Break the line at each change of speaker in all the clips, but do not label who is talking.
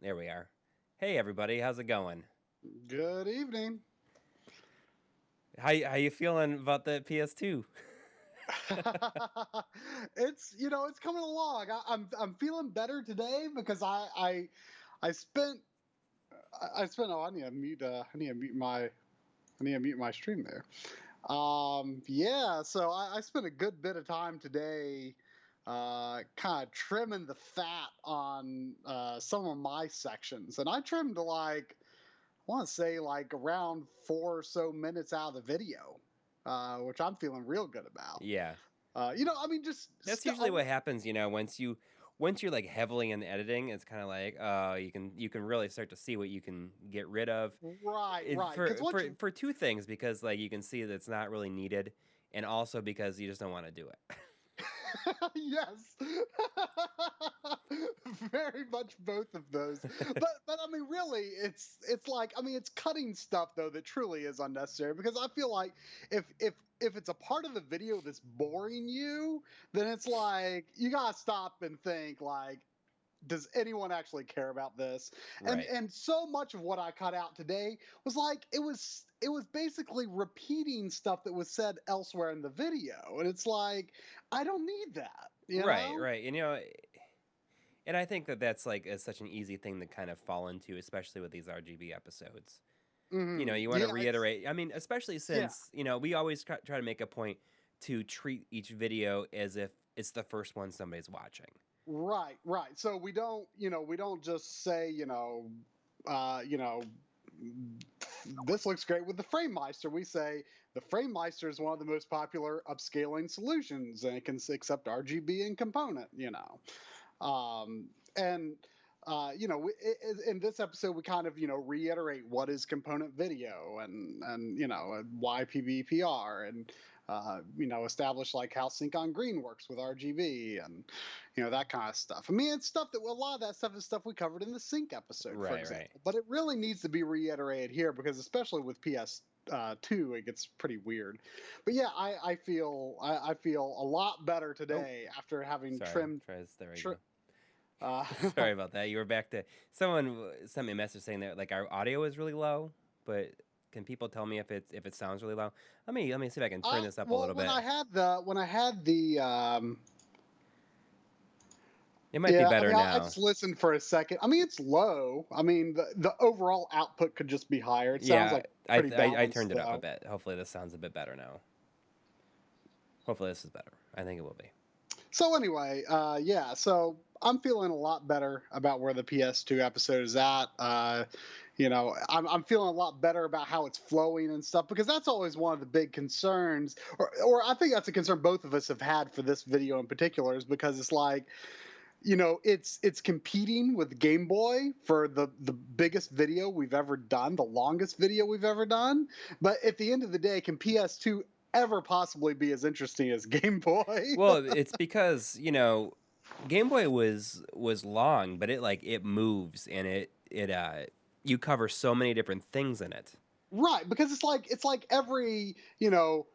There we are. Hey, everybody. How's it going?
Good evening.
How you feeling about the PS2?
It's coming along. I'm feeling better today because I spent oh, I need to mute my stream there. So I spent a good bit of time today kind of trimming the fat on some of my sections, and I trimmed like I want to say like around 4 or so minutes out of the video, which I'm feeling real good about.
Yeah.
Just
That's usually what happens, once you're like heavily in editing, it's kind of like you can really start to see what you can get rid of.
right.
For two things, because like you can see that it's not really needed, and also because you just don't want to do it.
Yes, very much both of those. But I mean, really, it's like it's cutting stuff though that truly is unnecessary, because I feel like if it's a part of the video that's boring you, then it's like you gotta stop and think like, does anyone actually care about this?
Right.
And so much of what I cut out today was like it was basically repeating stuff that was said elsewhere in the video, and it's like I don't need that.
Right. And I think that that's like such an easy thing to kind of fall into, especially with these RGB episodes.
Mm-hmm.
You want to reiterate. I mean, especially since we always try to make a point to treat each video as if it's the first one somebody's watching.
Right. So we don't just say, this looks great with the FrameMeister. We say the FrameMeister is one of the most popular upscaling solutions, and it can accept RGB and component. In this episode, we kind of reiterate what is component video, and why PBPR, and establish like how sync on green works with RGB, and that kind of stuff. I mean, it's stuff that a lot of that stuff is stuff we covered in the sync episode, for example.
Right.
But it really needs to be reiterated here, because especially with PS2, it gets pretty weird. But yeah, I feel a lot better today after having trimmed.
There we go.
Uh,
Sorry about that. You were back to someone sent me a message saying that like our audio is really low, but can people tell me if it sounds really low? Let me see if I can turn this up a little bit.
When I had the
it might be better now.
I just listened for a second. I mean, it's low. I mean, the overall output could just be higher. It sounds like pretty balanced.
I turned it up a bit. Hopefully this sounds a bit better now. Hopefully this is better. I think it will be.
So anyway, so I'm feeling a lot better about where the PS2 episode is at. I'm feeling a lot better about how it's flowing and stuff, because that's always one of the big concerns, or I think that's a concern both of us have had for this video in particular, is because it's like, it's competing with Game Boy for the biggest video we've ever done, the longest video we've ever done. But at the end of the day, can PS2 ever possibly be as interesting as Game Boy?
Well, it's because Game Boy was long, but it moves, and it you cover so many different things in it.
Right, because it's like every 2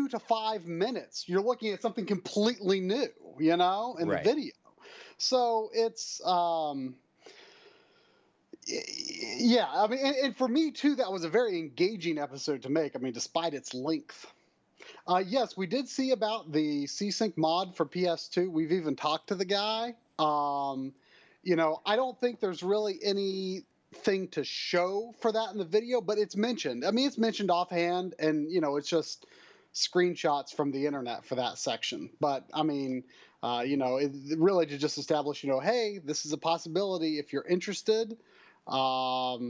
to 5 minutes you're looking at something completely new, in the video. So it's I mean, and for me too, that was a very engaging episode to make. I mean, despite its length. Yes, we did see about the C-Sync mod for PS2. We've even talked to the guy. I don't think there's really anything to show for that in the video, but it's mentioned. I mean, it's mentioned offhand, and it's just screenshots from the internet for that section. But I mean, it really to just establish, hey, this is a possibility if you're interested. But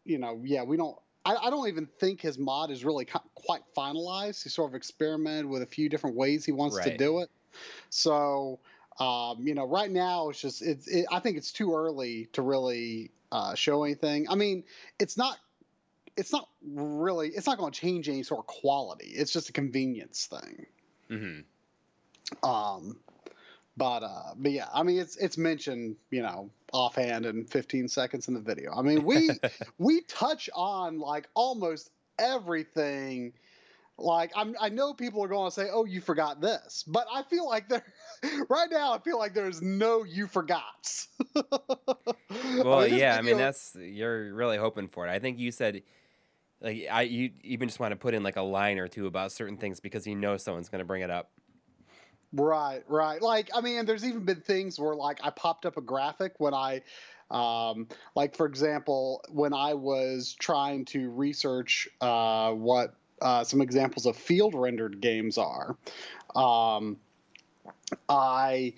we don't. I don't even think his mod is really quite finalized. He sort of experimented with a few different ways he wants to do it. So, right now it's just I think it's too early to really show anything. I mean, it's not going to change any sort of quality. It's just a convenience thing.
Mm-hmm.
But yeah, I mean, it's mentioned, offhand in 15 seconds in the video. I mean, we touch on like almost everything Like I know people are going to say, "Oh, you forgot this," but I feel like right now. I feel like there's no you forgots.
Well,
This
yeah, I mean
video,
you're really hoping for it. I think you said like you even just want to put in like a line or two about certain things because you know someone's going to bring it up.
right, right. Like I mean, there's even been things where like I popped up a graphic when like for example, when I was trying to research what some examples of field rendered games are. Um, I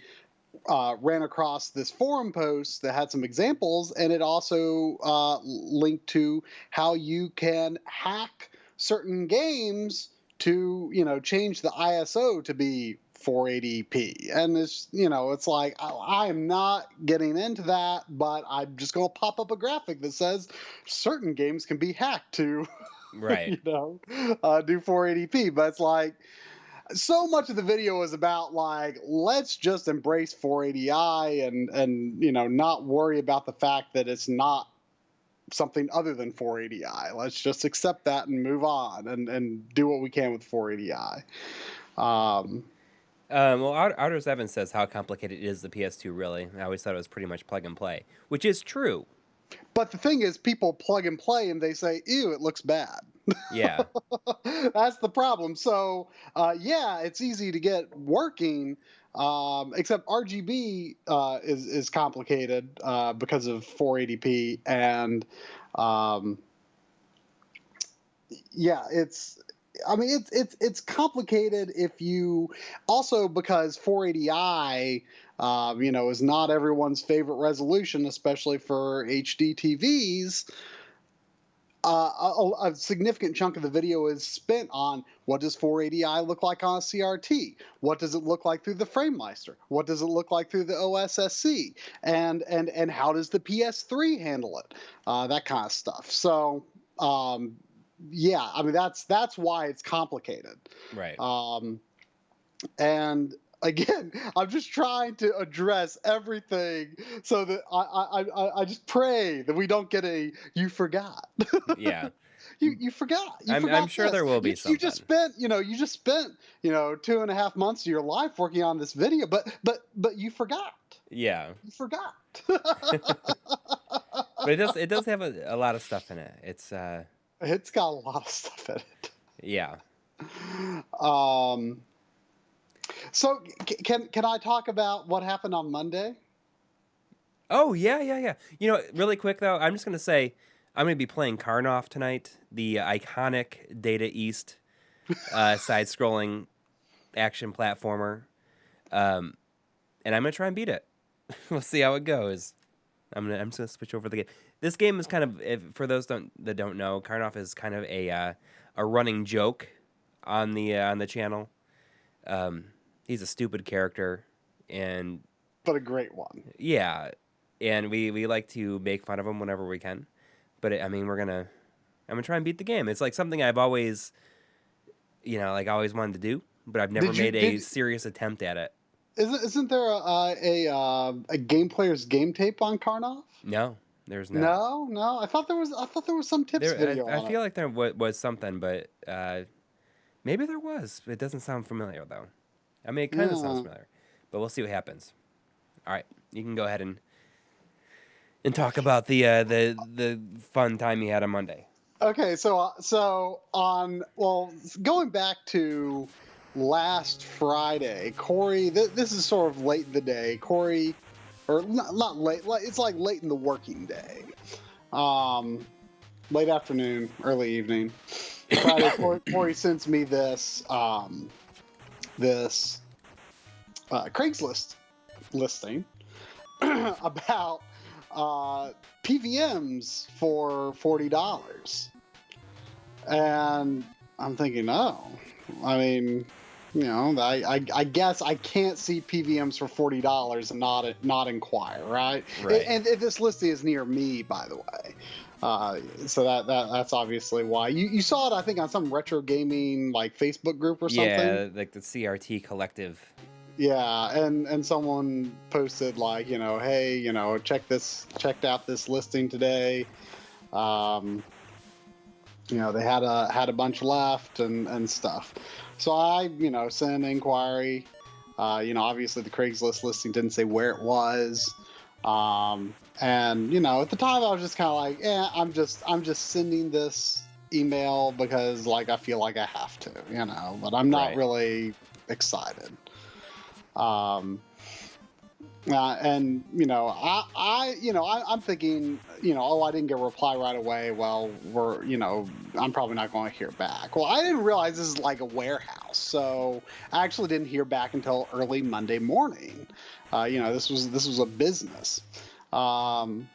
ran across this forum post that had some examples, and it also linked to how you can hack certain games to, change the ISO to be 480p. And it's like I am not getting into that, but I'm just going to pop up a graphic that says certain games can be hacked to,
Right.
do 480p. But it's like, so much of the video is about like, let's just embrace 480i and not worry about the fact that it's not something other than 480i. Let's just accept that and move on and do what we can with 480i.
Well, Outer Seven says how complicated is the PS2 really. I always thought it was pretty much plug and play, which is true.
But the thing is, people plug and play and they say, ew, it looks bad.
Yeah.
That's the problem. So, yeah, it's easy to get working, except RGB is complicated because of 480p. And, yeah, it's complicated if you also because 480i is not everyone's favorite resolution, especially for HD TVs. A significant chunk of the video is spent on what does 480i look like on a CRT? What does it look like through the FrameMeister? What does it look like through the OSSC? And how does the PS3 handle it? That kind of stuff. So yeah, I mean that's why it's complicated.
Right.
And again, I'm just trying to address everything so that I just pray that we don't get a you forgot.
Yeah.
You forgot.
I'm sure there will be something.
You just spent 2.5 months of your life working on this video, but you forgot.
Yeah.
You forgot.
But it does have a lot of stuff in it. It's
got a lot of stuff in it.
Yeah.
So can I talk about what happened on Monday?
Oh yeah. Really quick though, I'm just gonna say I'm gonna be playing Karnov tonight, the iconic Data East side-scrolling action platformer, and I'm gonna try and beat it. We'll see how it goes. I'm just gonna switch over the game. This game is kind of, for those that don't know, Karnov is kind of a running joke on the channel. He's a stupid character,
but a great one.
Yeah, and we like to make fun of him whenever we can. But I'm gonna try and beat the game. It's like something I've always, always wanted to do, but I've never made a serious attempt at it.
Isn't there a game player's game tape on Karnov?
No, there's not.
No. I thought there was some tips video.
I feel like there was something, but maybe there was. It doesn't sound familiar though. I mean, it kind of sounds familiar, but we'll see what happens. All right, you can go ahead and talk about the fun time you had on Monday.
Okay, so going back to last Friday, Coury. This is sort of late in the day. Coury, or not late. It's like late in the working day, late afternoon, early evening. Friday, Coury sends me this Craigslist listing about PVMs for $40, and I'm thinking, I guess I can't see PVMs for $40 and not inquire, right? And this listing is near me, by the way. So that's obviously why you saw it. I think on some retro gaming like Facebook group or something.
Yeah, like the CRT collective.
Yeah, and someone posted like, hey, checked out this listing today. they had a bunch left and stuff. So I, sent an inquiry. Obviously the Craigslist listing didn't say where it was. And at the time I was just kind of like, I'm just sending this email because like I feel like I have to, but I'm not really excited. I'm thinking, I didn't get a reply right away. Well, I'm probably not going to hear back. Well, I didn't realize this is like a warehouse, so I actually didn't hear back until early Monday morning. This was a business. And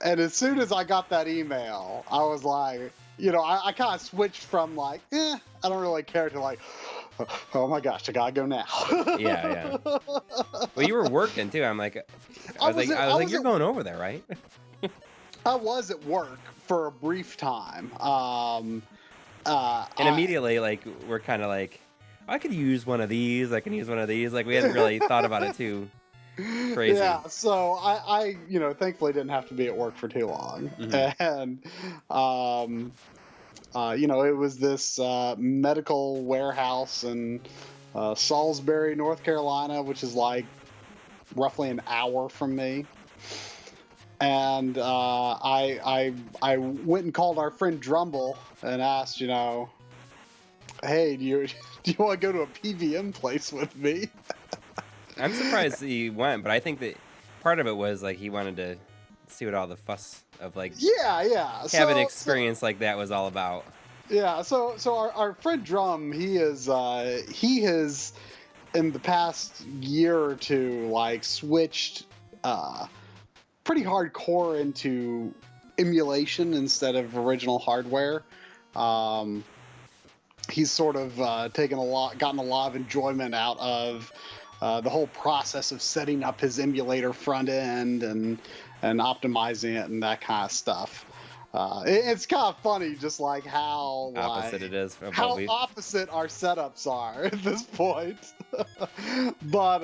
as soon as I got that email, I was like, I kind of switched from like, I don't really care to like, oh my gosh, I gotta go now.
Yeah. Well, you were working too. I was like, you're going over there, right?
I was at work for a brief time.
And immediately, like, we're kind of like, I could use one of these. I can use one of these. Like, we hadn't really thought about it too crazy.
Yeah, so I thankfully didn't have to be at work for too long. Mm-hmm. And, it was this medical warehouse in Salisbury, North Carolina, which is like roughly an hour from me. And I went and called our friend Drumble and asked, hey, do you want to go to a PVM place with me?
I'm surprised he went, but I think that part of it was like he wanted to see what all the fuss of like having an experience like that was all about.
Yeah, so our friend Drum, he has in the past year or two like switched pretty hardcore into emulation instead of original hardware. He's sort of gotten a lot of enjoyment out of the whole process of setting up his emulator front end and optimizing it and that kind of stuff. It's kind of funny, just like how
opposite it is.
How opposite our setups are at this point. but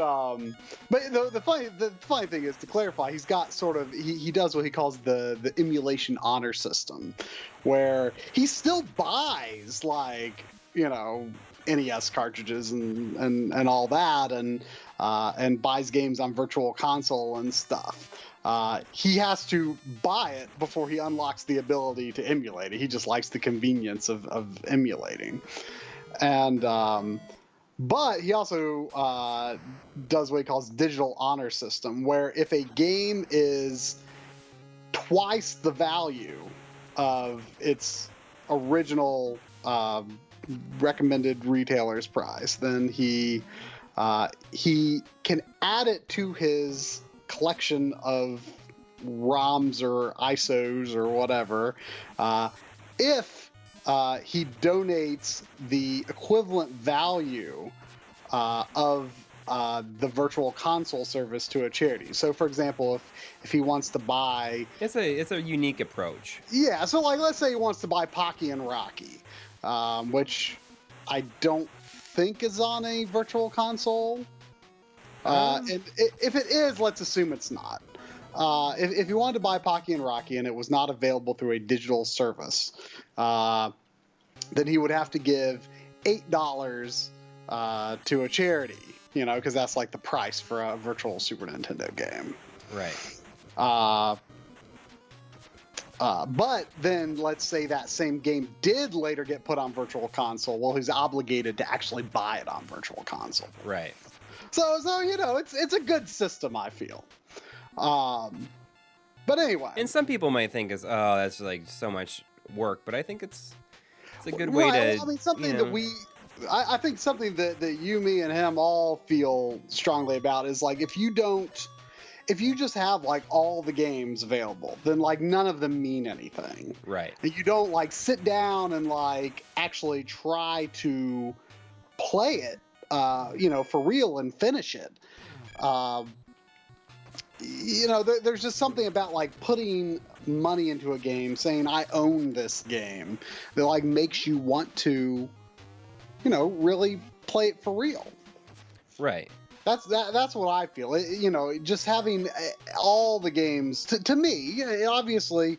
the funny thing is, to clarify, he's got sort of he does what he calls the emulation honor system, where he still buys like NES cartridges and all that, and buys games on Virtual Console and stuff. He has to buy it before he unlocks the ability to emulate it. He just likes the convenience of emulating. And but he also does what he calls digital honor system, where if a game is twice the value of its original recommended retailer's price, then he can add it to his collection of ROMs or ISOs or whatever if he donates the equivalent value of the Virtual Console service to a charity. So, for example, if he wants to buy...
It's a unique approach.
Yeah, so like let's say he wants to buy Pocky and Rocky, which I don't think is on a Virtual Console. And if it is, let's assume it's not. If you wanted to buy Pocky and Rocky and it was not available through a digital service, then he would have to give $8 to a charity, because that's like the price for a virtual Super Nintendo game.
Right.
But then let's say that same game did later get put on Virtual Console. Well, he's obligated to actually buy it on Virtual Console.
Right.
So it's a good system, I feel. But anyway.
And some people might think that's like so much work, but I think it's a good way to.
I mean, something that I think something that you, me, and him all feel strongly about is like if you just have like all the games available, then like none of them mean anything.
Right.
And you don't like sit down and like actually try to play it. For real and finish it. There's just something about like putting money into a game, saying I own this game, that like makes you want to, really play it for real.
Right.
That's what I feel. Just having all the games to me, obviously,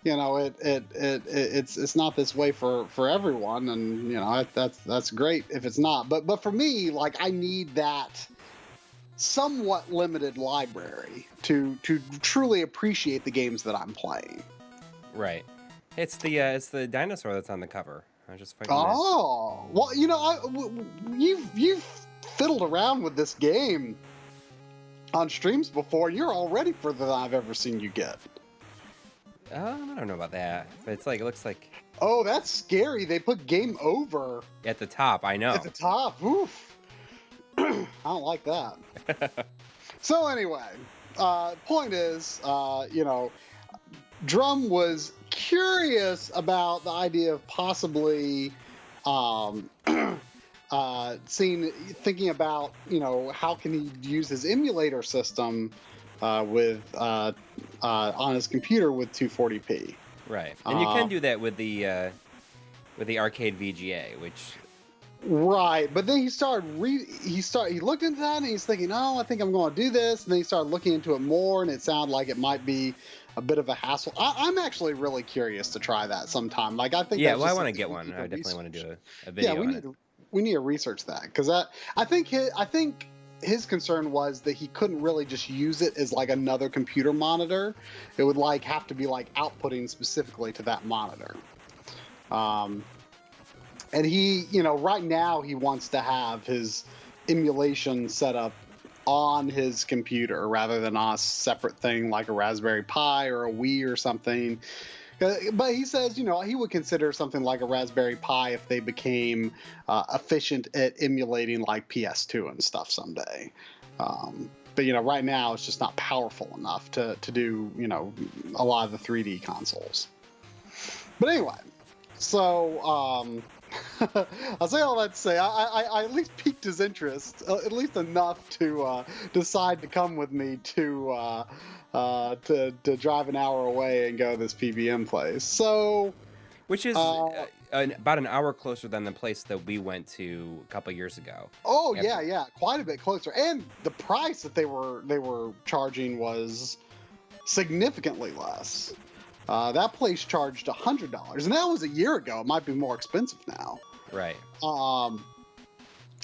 it's not this way for everyone, and that's great if it's not. But for me, like, I need that somewhat limited library to truly appreciate the games that I'm playing.
Right. It's the dinosaur that's on the cover. I was just finding
Oh, well, you've fiddled around with this game on streams before. You're already further than I've ever seen you get.
I don't know about that, but it looks like.
Oh, that's scary. They put game over
At the top, I know.
at the top. Oof. I don't like that. So anyway, point is, Drum was curious about the idea of possibly thinking about, how can he use his emulator system on his computer with 240p.
Right, and you can do that with the arcade VGA, which.
Right, but then he looked into that and he's thinking, oh, I think I'm going to do this, and then he started looking into it more, and it sounded like it might be a bit of a hassle. I'm actually really curious to try that sometime. Like, I think.
Yeah, well, I want to get one. I definitely want to do a video.
Yeah, we need to research that, because I think his concern was that he couldn't really just use it as like another computer monitor. It would have to be outputting specifically to that monitor. And he, right now he wants to have his emulation set up on his computer rather than on a separate thing like a Raspberry Pi or a Wii or something. But he says, he would consider something like a Raspberry Pi if they became efficient at emulating like PS2 and stuff someday. But, right now it's just not powerful enough to do, a lot of the 3D consoles. But anyway, so I'll say all that to say I at least piqued his interest, at least enough to decide to come with me to drive an hour away and go to this PBM place. So,
which is about an hour closer than the place that we went to a couple years ago.
Oh yeah, quite a bit closer, and the price that they were charging was significantly less. That place charged $100, and that was a year ago. It might be more expensive now.
Right.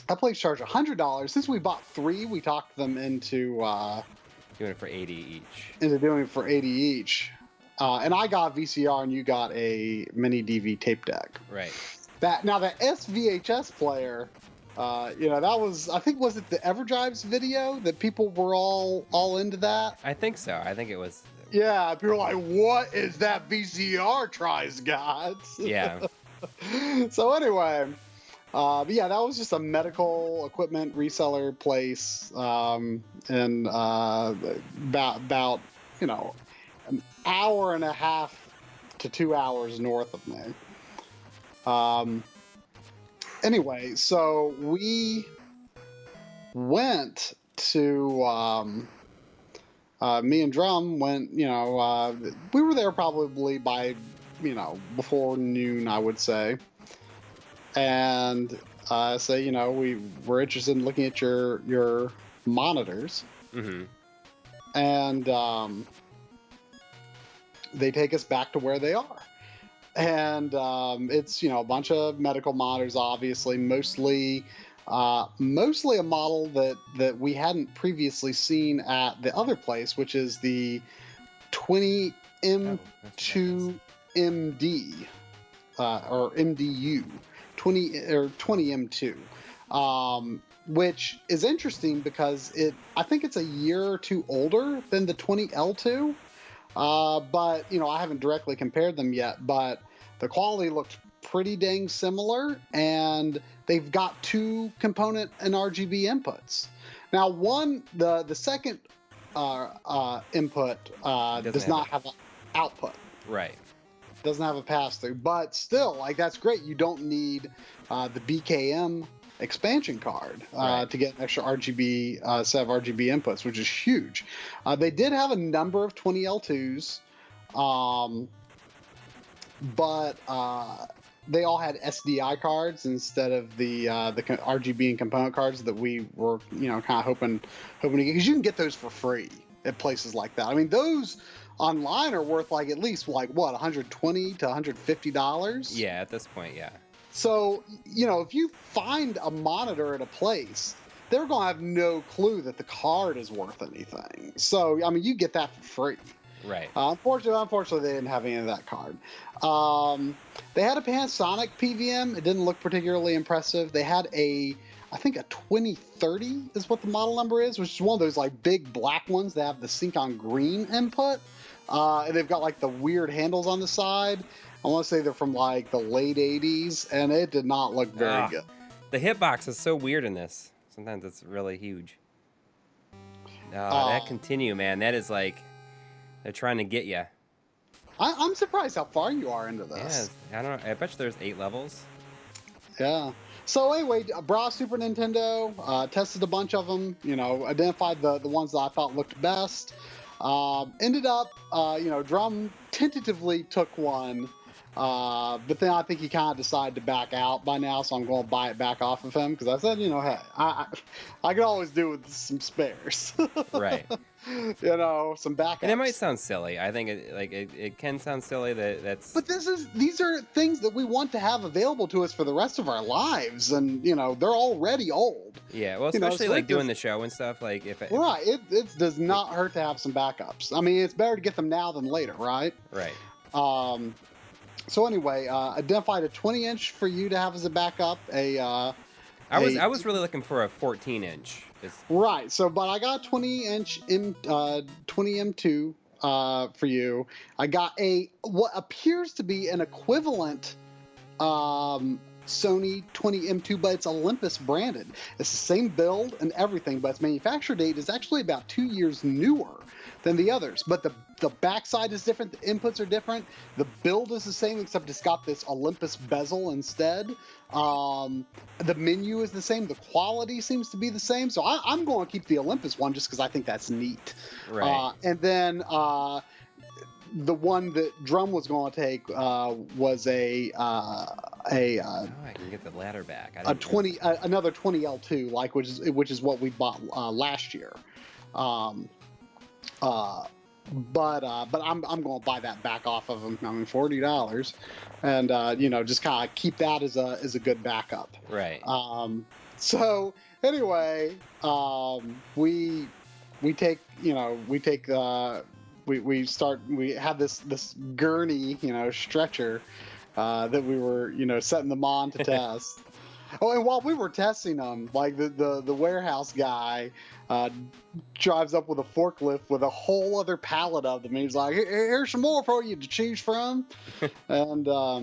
That place charged $100. Since we bought 3, we talked them into
doing it for 80 each.
Into doing it for 80 each. And I got a VCR, and you got a mini DV tape deck.
Right.
That SVHS player. That was, I think, was it the Everdrive's video that people were all into that?
I think so. I think it was.
Yeah, people were like, what is that VCR tries, gods?
Yeah.
So anyway, but yeah, that was just a medical equipment reseller place, and about an hour and a half to 2 hours north of me. Anyway, so we went to. Me and Drum went, we were there probably by, before noon, I would say. And we were interested in looking at your monitors.
Mm-hmm.
And they take us back to where they are. And it's, a bunch of medical monitors, obviously, mostly a model that we hadn't previously seen at the other place, which is the 20M2MD or MDU, 20M2, which is interesting because I think it's a year or two older than the 20L2, but I haven't directly compared them yet, but the quality looked pretty dang similar, and they've got 2 component and RGB inputs. Now, the second input does not have an output.
Right.
Doesn't have a pass-through, but still, that's great. You don't need the BKM expansion card to get an extra RGB set of RGB inputs, which is huge. They did have a number of 20L2s, but they all had SDI cards instead of the RGB and component cards that we were, kind of hoping to get, because you can get those for free at places like that. I mean, those online are worth like at least like what, $120 to $150.
Yeah, at this point, yeah.
So, you know, if you find a monitor at a place, they're going to have no clue that the card is worth anything. So, I mean, you get that for free.
Right.
Unfortunately, they didn't have any of that card. They had a Panasonic PVM. It didn't look particularly impressive. They had I think a 2030 is what the model number is, which is one of those like big black ones that have the sync on green input. And they've got like the weird handles on the side. I want to say they're from like the late 80s, and it did not look very good.
The hitbox is so weird in this. Sometimes it's really huge. That continue, man. That is like, they're trying to get you.
I'm surprised how far you are into this.
Yeah, I don't know. I bet you there's 8 levels.
Yeah. So anyway, browsed Super Nintendo, tested a bunch of them, you know, identified the ones that I thought looked best. Ended up, you know, Drum tentatively took one, but then I think he kind of decided to back out by now, so I'm going to buy it back off of him because I said, you know, hey, I could always do with some spares.
Right.
You know, some backups.
And it might sound silly. I think it can sound silly that's.
But these are things that we want to have available to us for the rest of our lives, and you know they're already old.
Yeah, well, especially like doing the show and stuff. Like if
right, it does not hurt to have some backups. I mean, it's better to get them now than later, right?
Right.
So anyway, identified a 20-inch for you to have as a backup. I
was really looking for a 14-inch.
Right. So, but I got a 20-inch 20 M2 for you. I got what appears to be an equivalent Sony 20 M2, but it's Olympus branded. It's the same build and everything, but its manufacture date is actually about 2 years newer than the others. But the backside is different. The inputs are different. The build is the same, except it's got this Olympus bezel instead. The menu is the same. The quality seems to be the same. So I'm going to keep the Olympus one just because I think that's neat.
Right.
And then the one that Drum was going to take was I
can get the ladder back.
Another 20L2, like which is what we bought last year. But I'm going to buy that back off of him. I mean, $40, and you know, just kind of keep that as a good backup.
Right.
So anyway, we have this gurney, you know, stretcher that we were, you know, setting them on to test. Oh, and while we were testing them, like the warehouse guy drives up with a forklift with a whole other pallet of them. And he's like, "Here's some more for you to choose from," and yeah,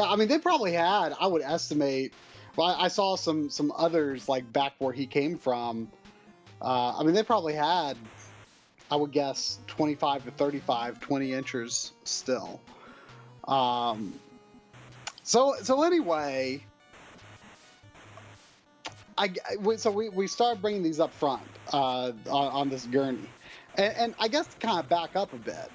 I mean, they probably had. I would estimate. Well, I saw some others like back where he came from. I mean, they probably had. I would guess 25 to 35 20-inchers still. So anyway, we started bringing these up front on this gurney, and I guess to kind of back up a bit.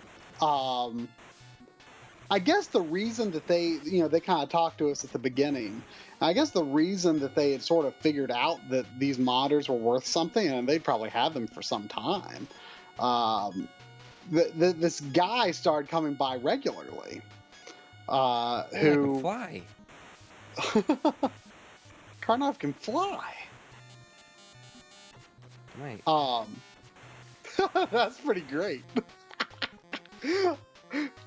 I guess the reason that they kind of talked to us at the beginning, I guess the reason that they had sort of figured out that these monitors were worth something, and they probably had them for some time. This guy started coming by regularly. Who
can fly?
Karnov can fly.
Right.
That's pretty great.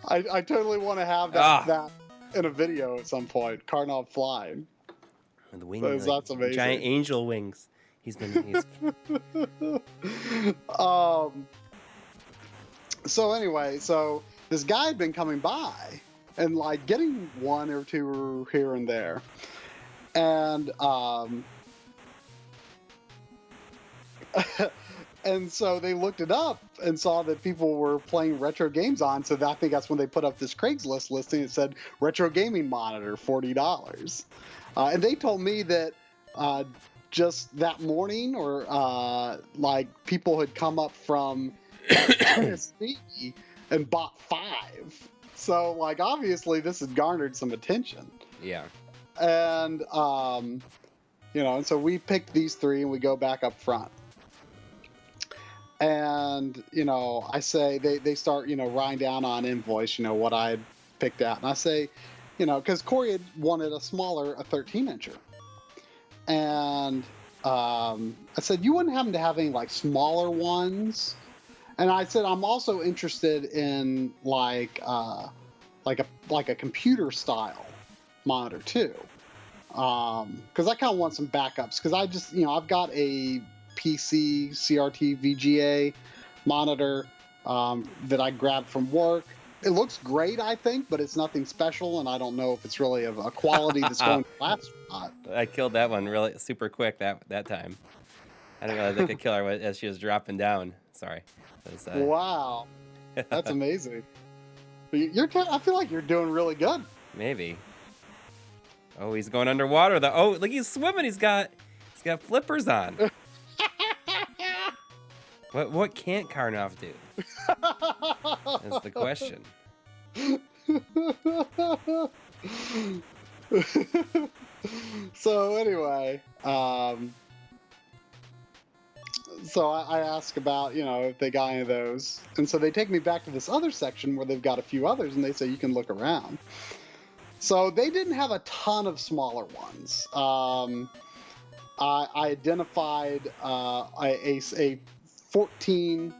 I totally want to have that in a video at some point. Karnov flying.
And the wings.
That's amazing.
Giant angel wings. He's
So anyway, this guy had been coming by and like getting one or two here and there, and and so they looked it up and saw that people were playing retro games on. So I think that's when they put up this Craigslist listing. It said retro gaming monitor, $40, and they told me that just that morning, or like people had come up from Tennessee and bought 5. So, like, obviously this had garnered some attention.
Yeah.
And And so we picked these 3 and we go back up front. And, I say, they start, writing down on invoice, what I had picked out. And I say, because Coury had wanted a 13-incher. And I said, you wouldn't happen to have any, like, smaller ones? And I said, I'm also interested in, like a computer-style monitor, too. Because I kind of want some backups. Because I just, I've got a PC CRT VGA monitor that I grabbed from work. It looks great, I think, but it's nothing special, and I don't know if it's really of a quality that's going to last or not.
I killed that one really super quick that time. I didn't realize I could kill her as she was dropping down. Sorry.
Wow, that's amazing. I feel like you're doing really good.
Maybe. Oh, he's going underwater though. Oh, look, he's swimming. He's got flippers on. What can't Karnov do? That's the question.
So anyway, so I ask about, if they got any of those. And so they take me back to this other section where they've got a few others, and they say you can look around. So they didn't have a ton of smaller ones. I identified a 14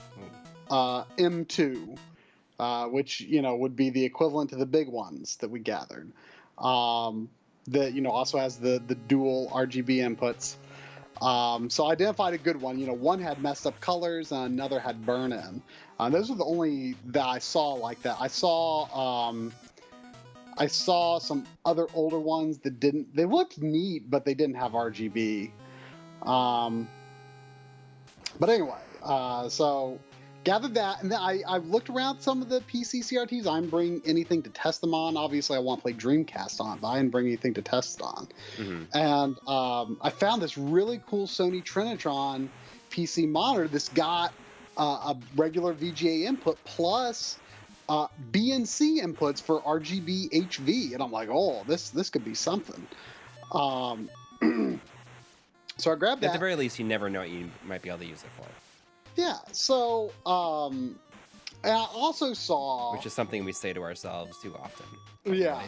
M2, which, would be the equivalent to the big ones that we gathered. That, also has the dual RGB inputs. So I identified a good one. One had messed up colors and another had burn-in. Those are the only that I saw like that. I saw some other older ones that didn't. They looked neat, but they didn't have RGB. But anyway, so gathered that, and then I looked around some of the PC CRTs. I didn't bring anything to test them on. Obviously, I want to play Dreamcast on, but I didn't bring anything to test it on. Mm-hmm. And I found this really cool Sony Trinitron PC monitor that's got a regular VGA input plus BNC inputs for RGB HV, and I'm like, oh, this could be something. So I grabbed that.
At the very least, you never know what you might be able to use it for.
Yeah. So and I also saw,
which is something we say to ourselves too often.
Yeah.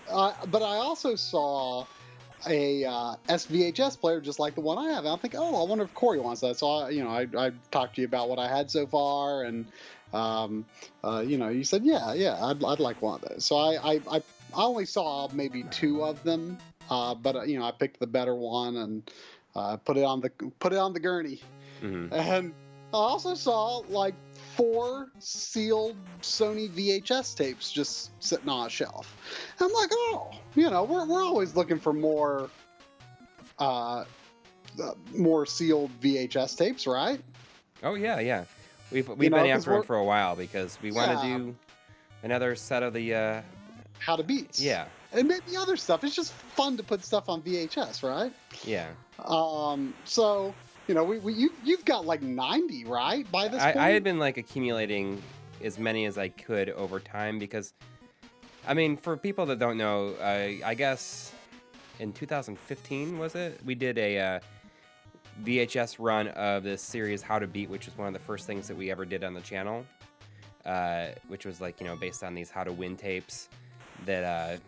But I also saw a SVHS player just like the one I have. And I think, oh, I wonder if Coury wants that. So I talked to you about what I had so far, and you said, yeah, I'd like one of those. So I only saw maybe 2 of them, but I picked the better one and put it on the gurney. Mm-hmm. And I also saw like 4 sealed Sony VHS tapes just sitting on a shelf. And I'm like, oh, we're always looking for more sealed VHS tapes, right?
Oh yeah. We've been after them for a while because we want to do another set of the
How to Beats.
Yeah.
And maybe other stuff. It's just fun to put stuff on VHS, right?
Yeah.
So, you've got like 90, right? By this point?
I had been like accumulating as many as I could over time because, I mean, for people that don't know, I guess in 2015, was it? We did a VHS run of this series How to Beat, which was one of the first things that we ever did on the channel, which was like, based on these How to Win tapes that,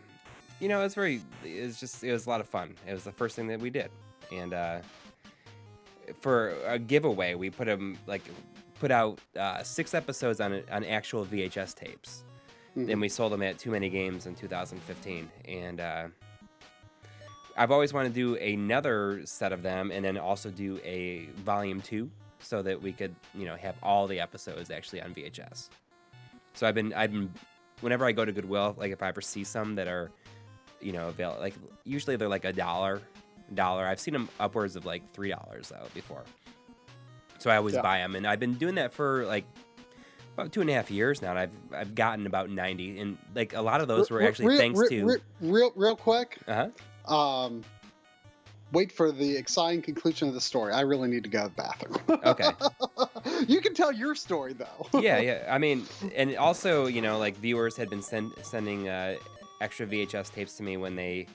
it was a lot of fun. It was the first thing that we did. And for a giveaway, we put out 6 episodes on actual VHS tapes. Mm-hmm. Then we sold them at Too Many Games in 2015. And I've always wanted to do another set of them and then also do a volume 2 so that we could, have all the episodes actually on VHS. So I've been whenever I go to Goodwill, like if I ever see some that are, available, like usually they're like $1. I've seen them upwards of like $3 though before. So I always buy them, and I've been doing that for like about 2.5 years now. And I've gotten about 90, and like a lot of those were actually thanks to
real quick. Wait for the exciting conclusion of the story. I really need to go to the bathroom.
Okay.
You can tell your story though.
Yeah. I mean, and also, like viewers had been sending extra VHS tapes to me when they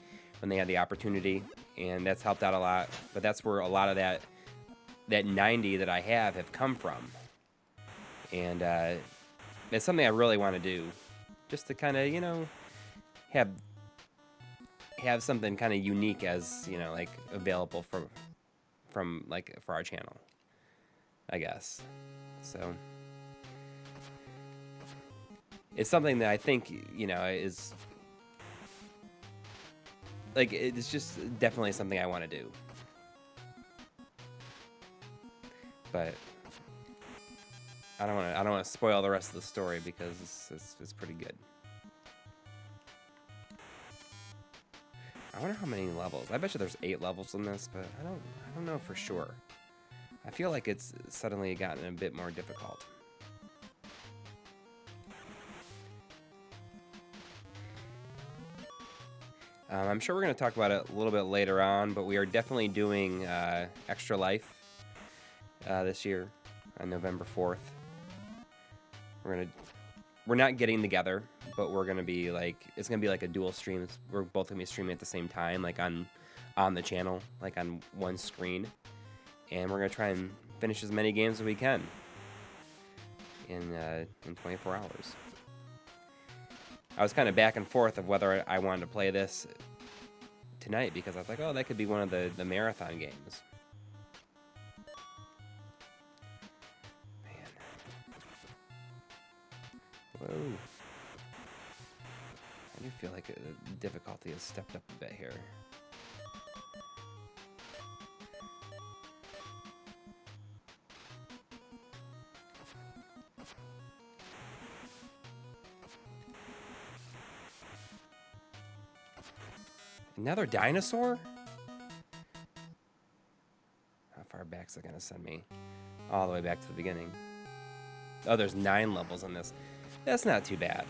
had the opportunity. and that's helped out a lot. But that's where a lot of that 90 that I have come from, and it's something I really want to do, just to kind of, you know, have something kind of unique as, you know, like available from like for our channel, I guess. So it's something that I think, you know, is like, it's just definitely something I want to do. But I don't want to spoil the rest of the story because it's pretty good. I wonder how many levels. I bet you there's 8 levels in this, but I don't know for sure. I feel like it's suddenly gotten a bit more difficult. I'm sure we're going to talk about it a little bit later on, but we are definitely doing Extra Life this year on November 4th. We're not getting together, but we're gonna be like, it's gonna be like a dual stream. We're both gonna be streaming at the same time, like on the channel, like on one screen, and we're gonna try and finish as many games as we can in 24 hours. I was kind of back and forth of whether I wanted to play this tonight, because I was like, oh, that could be one of the marathon games. Whoa. I do feel like the difficulty has stepped up a bit here. Another dinosaur? How far back is it going to send me? All the way back to the beginning. Oh, there's 9 levels in this. That's not too bad.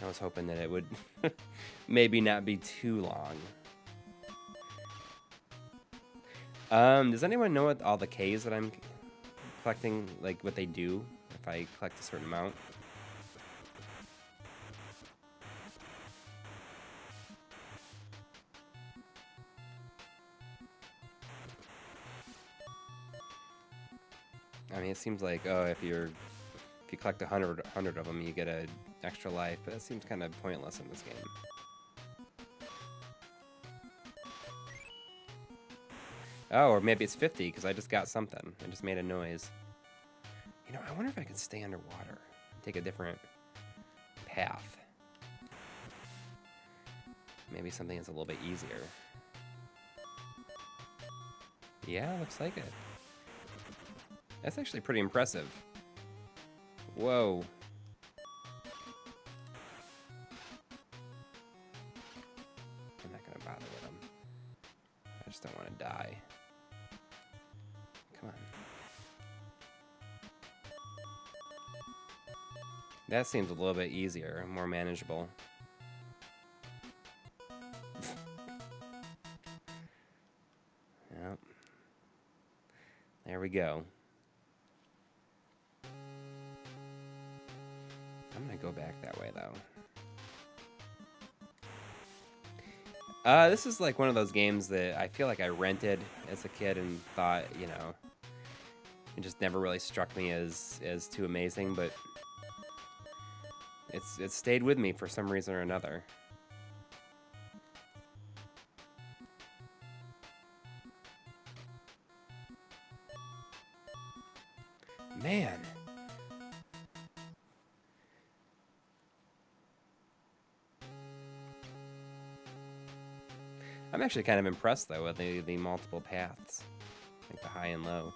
I was hoping that it would maybe not be too long. Does anyone know what all the Ks that I'm collecting, like what they do if I collect a certain amount? I mean, it seems like, oh, if you collect 100 of them, you get an extra life, but it seems kind of pointless in this game. Oh, or maybe it's 50, because I just got something. I just made a noise. You know, I wonder if I could stay underwater and take a different path. Maybe something that's a little bit easier. Yeah, looks like it. That's actually pretty impressive. Whoa. I'm not gonna bother with him. I just don't want to die. Come on. That seems a little bit easier, more manageable. Yep. There we go. I'm gonna go back that way, though. This is like one of those games that I feel like I rented as a kid and thought, you know, it just never really struck me as too amazing, but it's stayed with me for some reason or another. Man. I'm actually kind of impressed, though, with the multiple paths, like the high and low.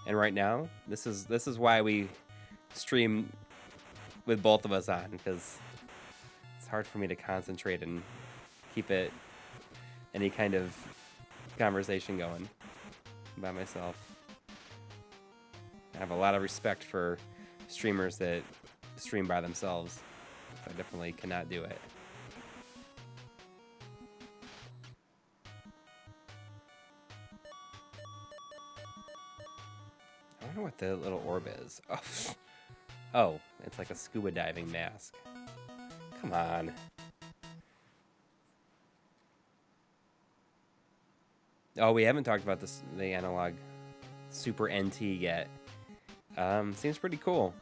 And right now, this is why we stream with both of us on, because it's hard for me to concentrate and keep any kind of conversation going by myself. I have a lot of respect for streamers that stream by themselves. I definitely cannot do it. what the little orb is. Oh, oh, it's like a scuba diving mask. Come on. Oh, we haven't talked about the analog Super NT yet. Seems pretty cool.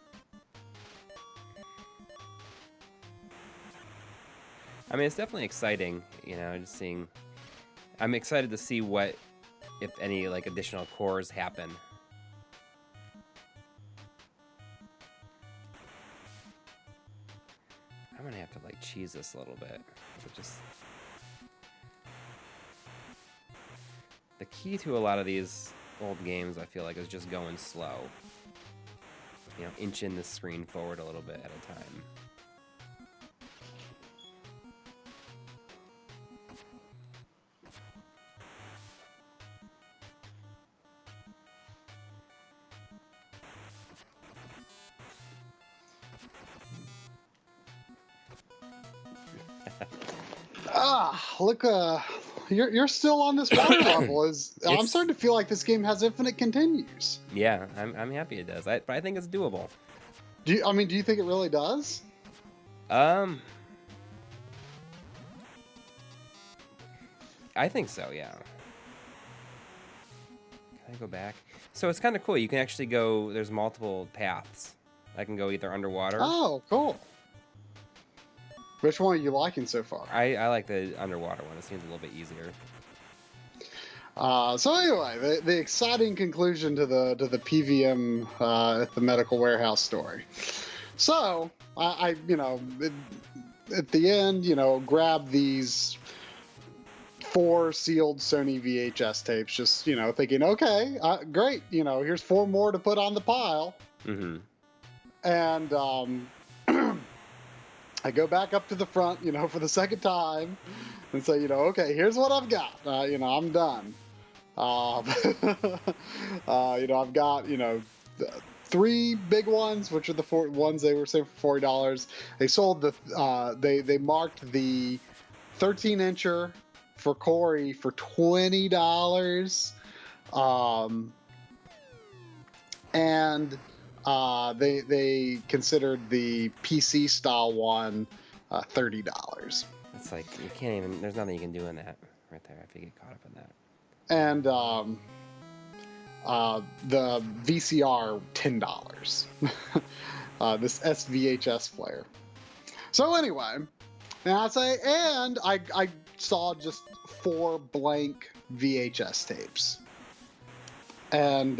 I mean, it's definitely exciting, you know, just seeing. I'm excited to see what, if any, like additional cores happen. I'm gonna have to like cheese this a little bit. Just the key to a lot of these old games, I feel like, is just going slow. You know, inching the screen forward a little bit at a time.
Look, you're still on this water level. I'm starting to feel like this game has infinite continues.
Yeah, I'm happy it does. But I think it's doable.
Do you think it really does?
I think so, yeah. Can I go back? So it's kind of cool. You can actually go, there's multiple paths. I can go either underwater.
Oh, cool. Which one are you liking so far?
I like the underwater one. It seems a little bit easier.
So anyway, the exciting conclusion to the PVM at the medical warehouse story. So I at the end, grab these 4 sealed Sony VHS tapes, just thinking, okay, great, here's 4 more to put on the pile.
Mm-hmm.
And I go back up to the front, for the second time, and say, okay, here's what I've got. I'm done. I've got 3 big ones, which are the 4 ones they were saying for $40. They sold they marked the 13-incher for Coury for $20. And they considered the PC style one $30.
It's like you can't even. There's nothing you can do in that right there if you get caught up in that.
And the VCR $10. This SVHS player. So anyway, and I saw just 4 blank VHS tapes, and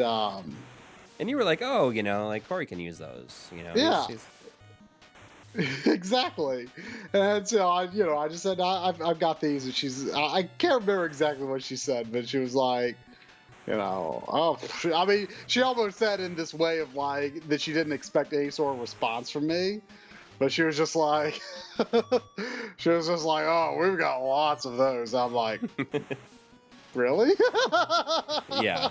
you were like, oh, like Coury can use those,
Yeah. Exactly. And so I just said, I've got these, and I can't remember exactly what she said, but she was like, she almost said in this way of like that she didn't expect any sort of response from me, but she was just like, oh, we've got lots of those. I'm like, really?
Yeah.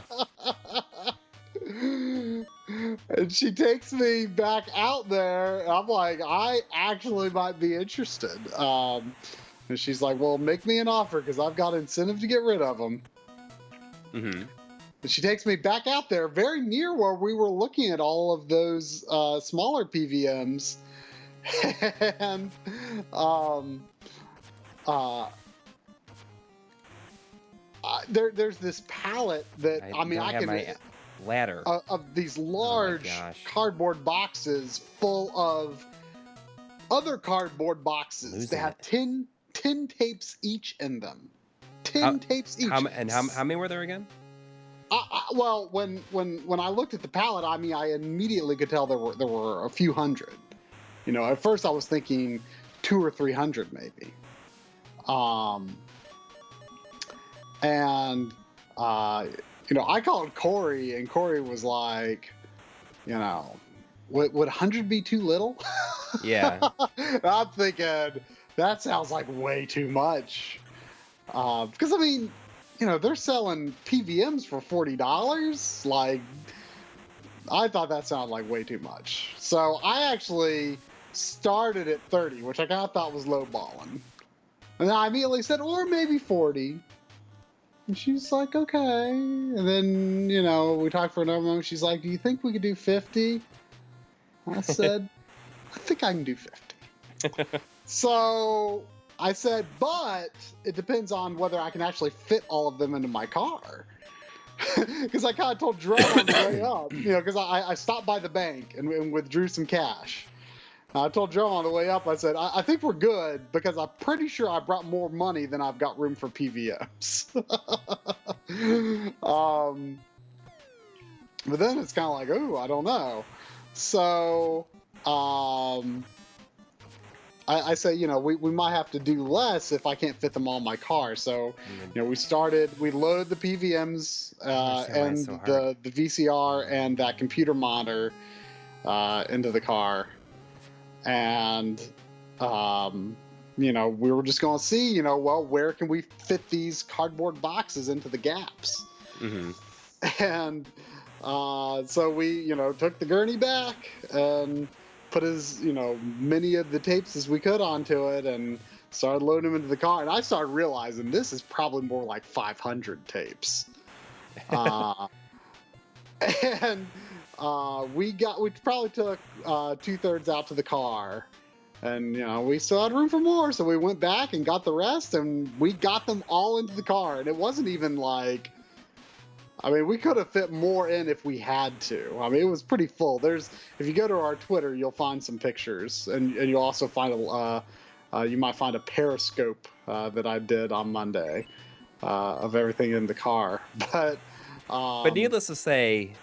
And she takes me back out there. I'm like, I actually might be interested. And she's like, well, make me an offer because I've got incentive to get rid of them.
Mm-hmm.
And she takes me back out there very near where we were looking at all of those smaller PVMs. And there's this pallet that, I can...
my ladder
of these large cardboard boxes full of other cardboard boxes that have 10 tapes each in them. 10 tapes each.
How many were there again?
Well, when I looked at the pallet, I immediately could tell there were a few hundred. At first I was thinking 200 or 300 maybe. I called Coury, and Coury was like, would 100 be too little?
Yeah.
I'm thinking, that sounds like way too much. Because, they're selling PVMs for $40. Like, I thought that sounded like way too much. So I actually started at 30, which I kind of thought was lowballing. And I immediately said, or maybe 40. And she's like, okay. And then, you know, we talked for another moment. She's like, do you think we could do 50? I said, I think I can do 50. So I said, but it depends on whether I can actually fit all of them into my car. Because I kind of told Jerome on the way up, you know, because I stopped by the bank and withdrew some cash. I told Joe on the way up, I said, I think we're good because I'm pretty sure I brought more money than I've got room for PVMs. But then it's kind of like, oh, I don't know. So I say, you know, we might have to do less if I can't fit them all in my car. So, you know, we loaded the PVMs and the VCR and that computer monitor into the car. And, you know, we were just going to see, you know, well, where can we fit these cardboard boxes into the gaps?
Mm-hmm.
And so we, you know, took the gurney back and put as, you know, many of the tapes as we could onto it and started loading them into the car. And I started realizing this is probably more like 500 tapes. And we probably took 2/3 out to the car, and you know we still had room for more, so we went back and got the rest, and we got them all into the car. And it wasn't even like, I mean, we could have fit more in if we had to. I mean, it was pretty full. If you go to our Twitter, you'll find some pictures, and you'll also find you might find a Periscope that I did on Monday of everything in the car, but
needless to say,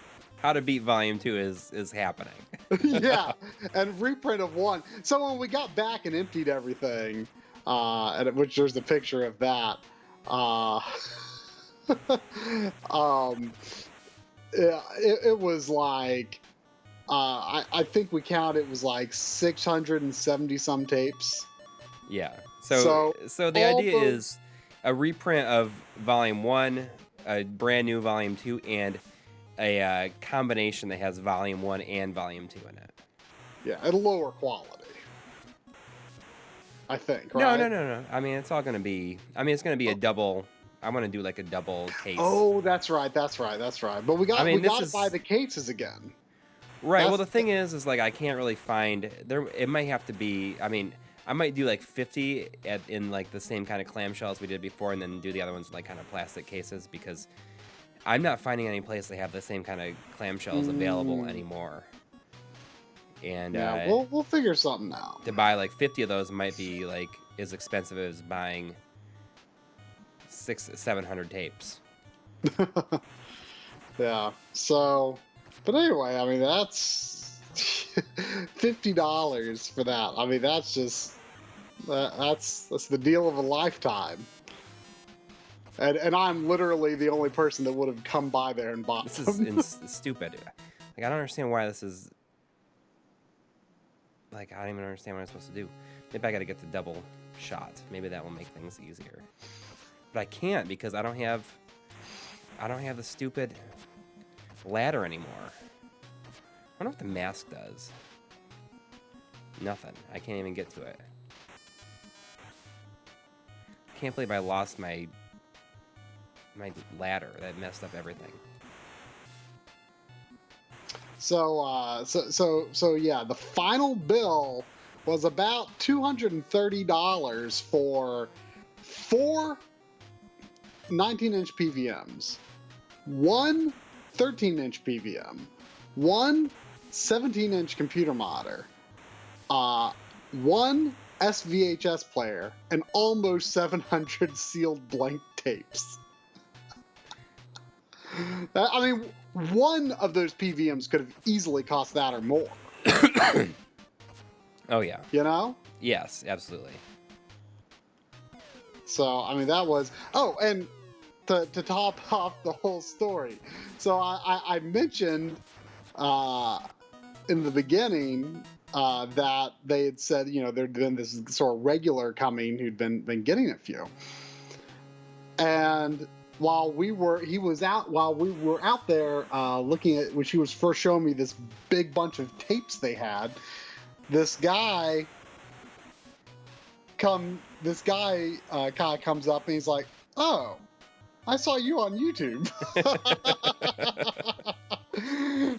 How to Beat Volume 2 is happening.
Yeah, and reprint of 1. So when we got back and emptied everything, which there's a picture of that, it was like, I think we counted, it was like 670 some tapes.
Yeah. So the idea is a reprint of Volume 1, a brand new Volume 2, and a combination that has Volume 1 and Volume 2 in it.
Yeah, at a lower quality, I think, right?
No. I mean, it's all going to be... I mean, it's going to be a double... I want to do like a double case.
Oh, that's right. But we got to buy the cases again.
Right, well, the thing is like, I can't really find... It might have to be... I mean, I might do like 50 in like the same kind of clamshells we did before, and then do the other ones in like kind of plastic cases, because I'm not finding any place they have the same kind of clamshells available anymore. And
yeah, we'll figure something out.
To buy like 50 of those might be like as expensive as buying 600-700 tapes.
Yeah. So, but anyway, I mean, that's $50 for that. I mean, that's just that's the deal of a lifetime. And I'm literally the only person that would have come by there and bought them.
This is stupid. Like, I don't understand why this is... Like, I don't even understand what I'm supposed to do. Maybe I gotta get the double shot. Maybe that will make things easier. But I can't, because I don't have the stupid ladder anymore. I wonder what the mask does. Nothing. I can't even get to it. Can't believe I lost my ladder. That messed up everything.
So yeah, the final bill was about $230 for 4 19-inch PVMs, 1 13-inch PVM, 1 17-inch computer monitor, 1 SVHS player, and almost 700 sealed blank tapes. I mean, one of those PVMs could have easily cost that or more.
Oh, yeah.
You know?
Yes, absolutely.
So, I mean, that was... Oh, and to top off the whole story. So, I mentioned in the beginning that they had said, you know, there'd been this sort of regular coming who'd been getting a few. And... While we were out there looking at, when she was first showing me this big bunch of tapes they had, this guy kind of comes up and he's like, "Oh, I saw you on YouTube.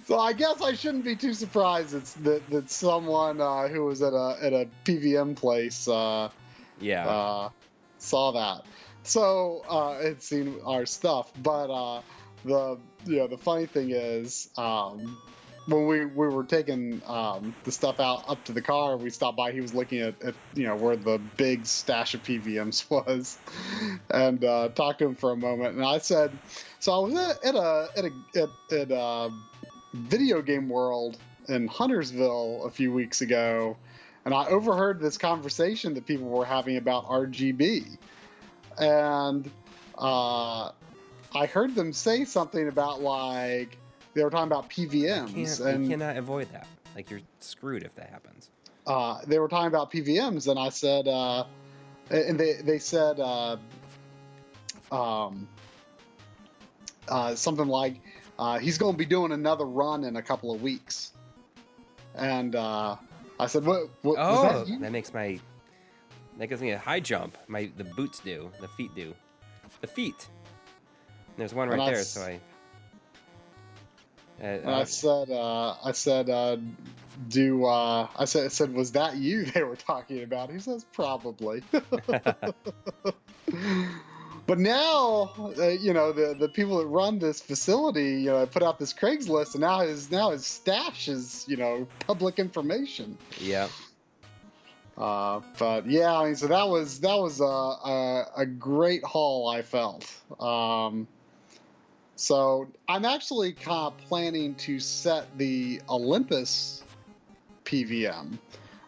So I guess I shouldn't be too surprised that someone who was at a PVM place saw that. So had seen our stuff. But the funny thing is, when we were taking the stuff out up to the car, we stopped by. He was looking at where the big stash of PVMs was, and talked to him for a moment. And I said, so I was at a video game world in Huntersville a few weeks ago, and I overheard this conversation that people were having about RGB, and I heard them say something about like. They were talking about PVMs.
You cannot avoid that. Like, you're screwed if that happens.
They were talking about PVMs, and I said, and they said something like, he's going to be doing another run in a couple of weeks. And I said, what was that?
That gives me a high jump. The boots do. The feet do. The feet. And there's one right there, so I...
I said, was that you they were talking about? He says, probably. But now, the people that run this facility, put out this Craigslist, and now his stash is, public information.
Yeah.
But yeah, I mean, so that was a great haul, I felt. So I'm actually kind of planning to set the Olympus PVM.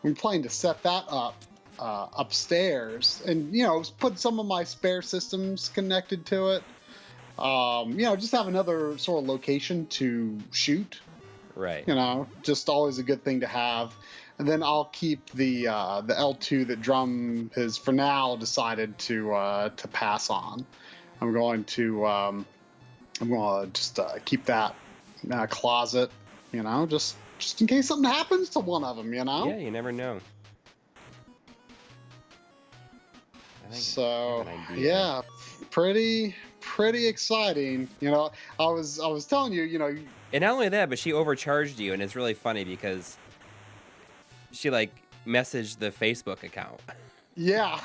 I'm planning to set that up upstairs, and put some of my spare systems connected to it. Just have another sort of location to shoot.
Right.
Just always a good thing to have. And then I'll keep the L2 that Drum has for now decided to pass on. I'm going to just keep that in a closet, just in case something happens to one of them,
Yeah, you never know.
So yeah, pretty exciting. I was telling you,
And not only that, but she overcharged you, and it's really funny because she messaged the Facebook account.
Yeah.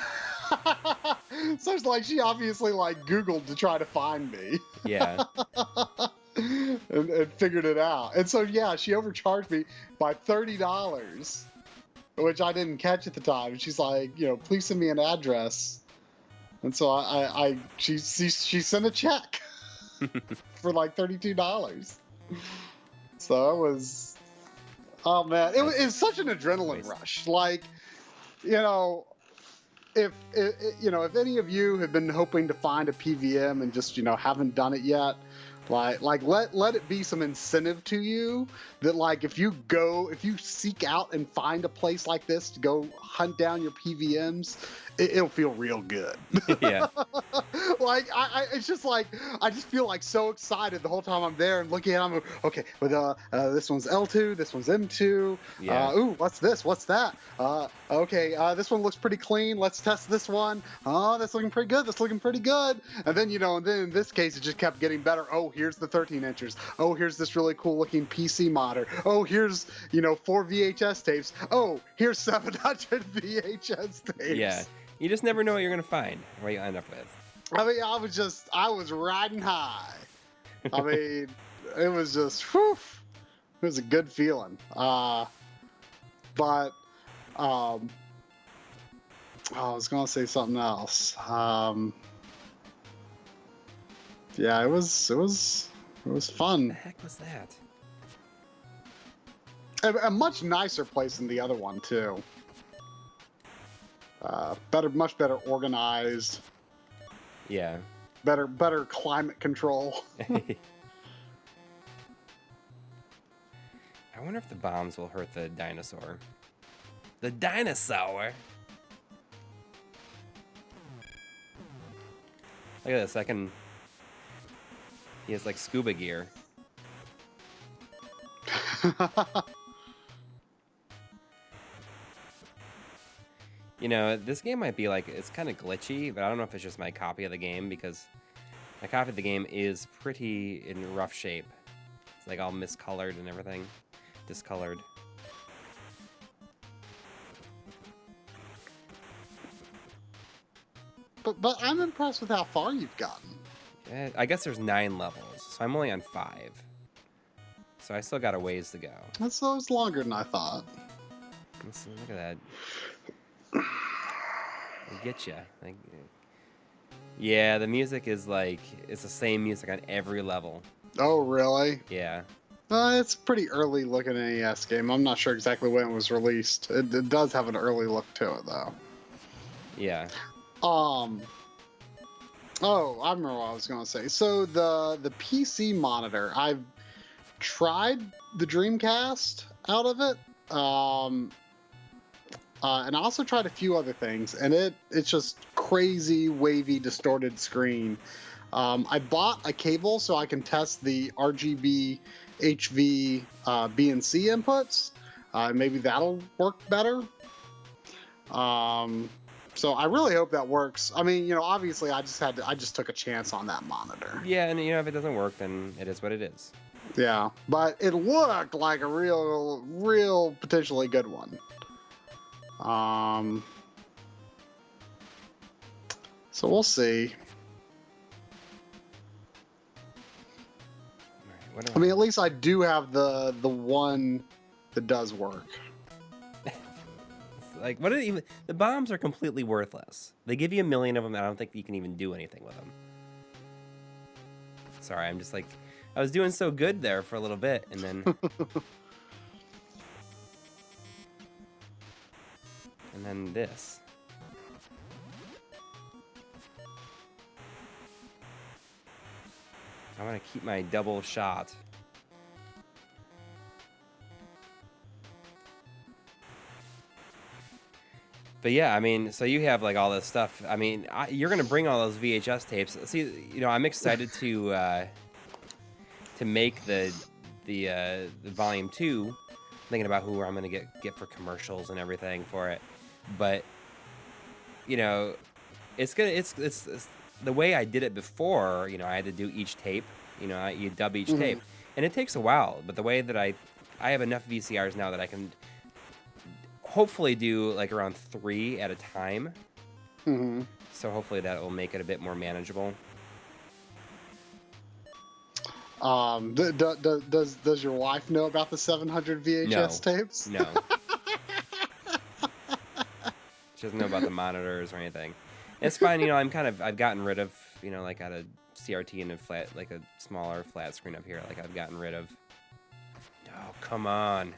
So it's like she obviously Googled to try to find me.
Yeah.
and figured it out. And so yeah, she overcharged me by $30, which I didn't catch at the time. And she's like, please send me an address. And so she sent a check for $32. So it was, oh man, it was such an adrenaline rush. If any of you have been hoping to find a PVM and just haven't done it yet, let it be some incentive to you that if you seek out and find a place like this to go hunt down your PVMs, it'll feel real good.
Yeah.
It's just I just feel so excited the whole time I'm there and looking at them. Okay, this one's L2, this one's M2.
Yeah.
Ooh, what's this? What's that? Okay, this one looks pretty clean. Let's test this one. Oh, that's looking pretty good. That's looking pretty good. And then and then in this case, it just kept getting better. Oh, here's the 13 inches. Oh, here's this really cool looking PC modder. Oh, here's 4 VHS tapes. Oh, here's 700 VHS tapes.
Yeah. You just never know what you're going to find, what you end up with.
I mean, I was riding high. I mean, it was just, whew, it was a good feeling. I was going to say something else. Yeah, it was fun.
What the heck was that?
A much nicer place than the other one, too. Much better organized.
Yeah.
Better climate control.
I wonder if the bombs will hurt the dinosaur. The dinosaur? Look at this, he has scuba gear. This game might be it's kind of glitchy, but I don't know if it's just my copy of the game because My copy of the game is pretty in rough shape. It's like all miscolored and everything. Discolored.
But I'm impressed with how far you've gotten.
Yeah, I guess there's 9 levels, so I'm only on 5. So I still got a ways to go.
That's always longer than I thought.
Look at that. I get you. Like, yeah, the music is like, it's the same music on every level.
Oh, really?
Yeah.
It's a pretty early looking NES game. I'm not sure exactly when it was released. It does have an early look to it, though.
Yeah.
Oh, I remember what I was going to say. So the PC monitor, I've tried the Dreamcast out of it, and I also tried a few other things, and it's just crazy, wavy, distorted screen. I bought a cable so I can test the RGB, HV, B and C inputs. Maybe that'll work better. So I really hope that works. I mean, obviously I just took a chance on that monitor.
Yeah, and if it doesn't work, then it is what it is.
Yeah, but it looked like a real potentially good one. So we'll see. I mean, at least I do have the one that does work.
Like, what? The bombs are completely worthless. They give you 1 million of them, and I don't think you can even do anything with them. Sorry, I'm just like, I was doing so good there for a little bit, and then, and then this. I want to keep my double shot. But yeah, I mean, so you have like all this stuff. I mean, you're gonna bring all those VHS tapes. See, I'm excited to make the volume 2. Thinking about who I'm gonna get for commercials and everything for it. But it's the way I did it before. I had to do each tape. You dub each tape, and it takes a while. But the way that I have enough VCRs now that I can hopefully do like around 3 at a time.
Mm-hmm.
So hopefully that will make it a bit more manageable.
Does your wife know about the 700 VHS tapes?
No. She doesn't know about the monitors or anything. It's fine, I've gotten rid of, like at a CRT and a smaller flat screen up here, like I've gotten rid of. Oh, come on.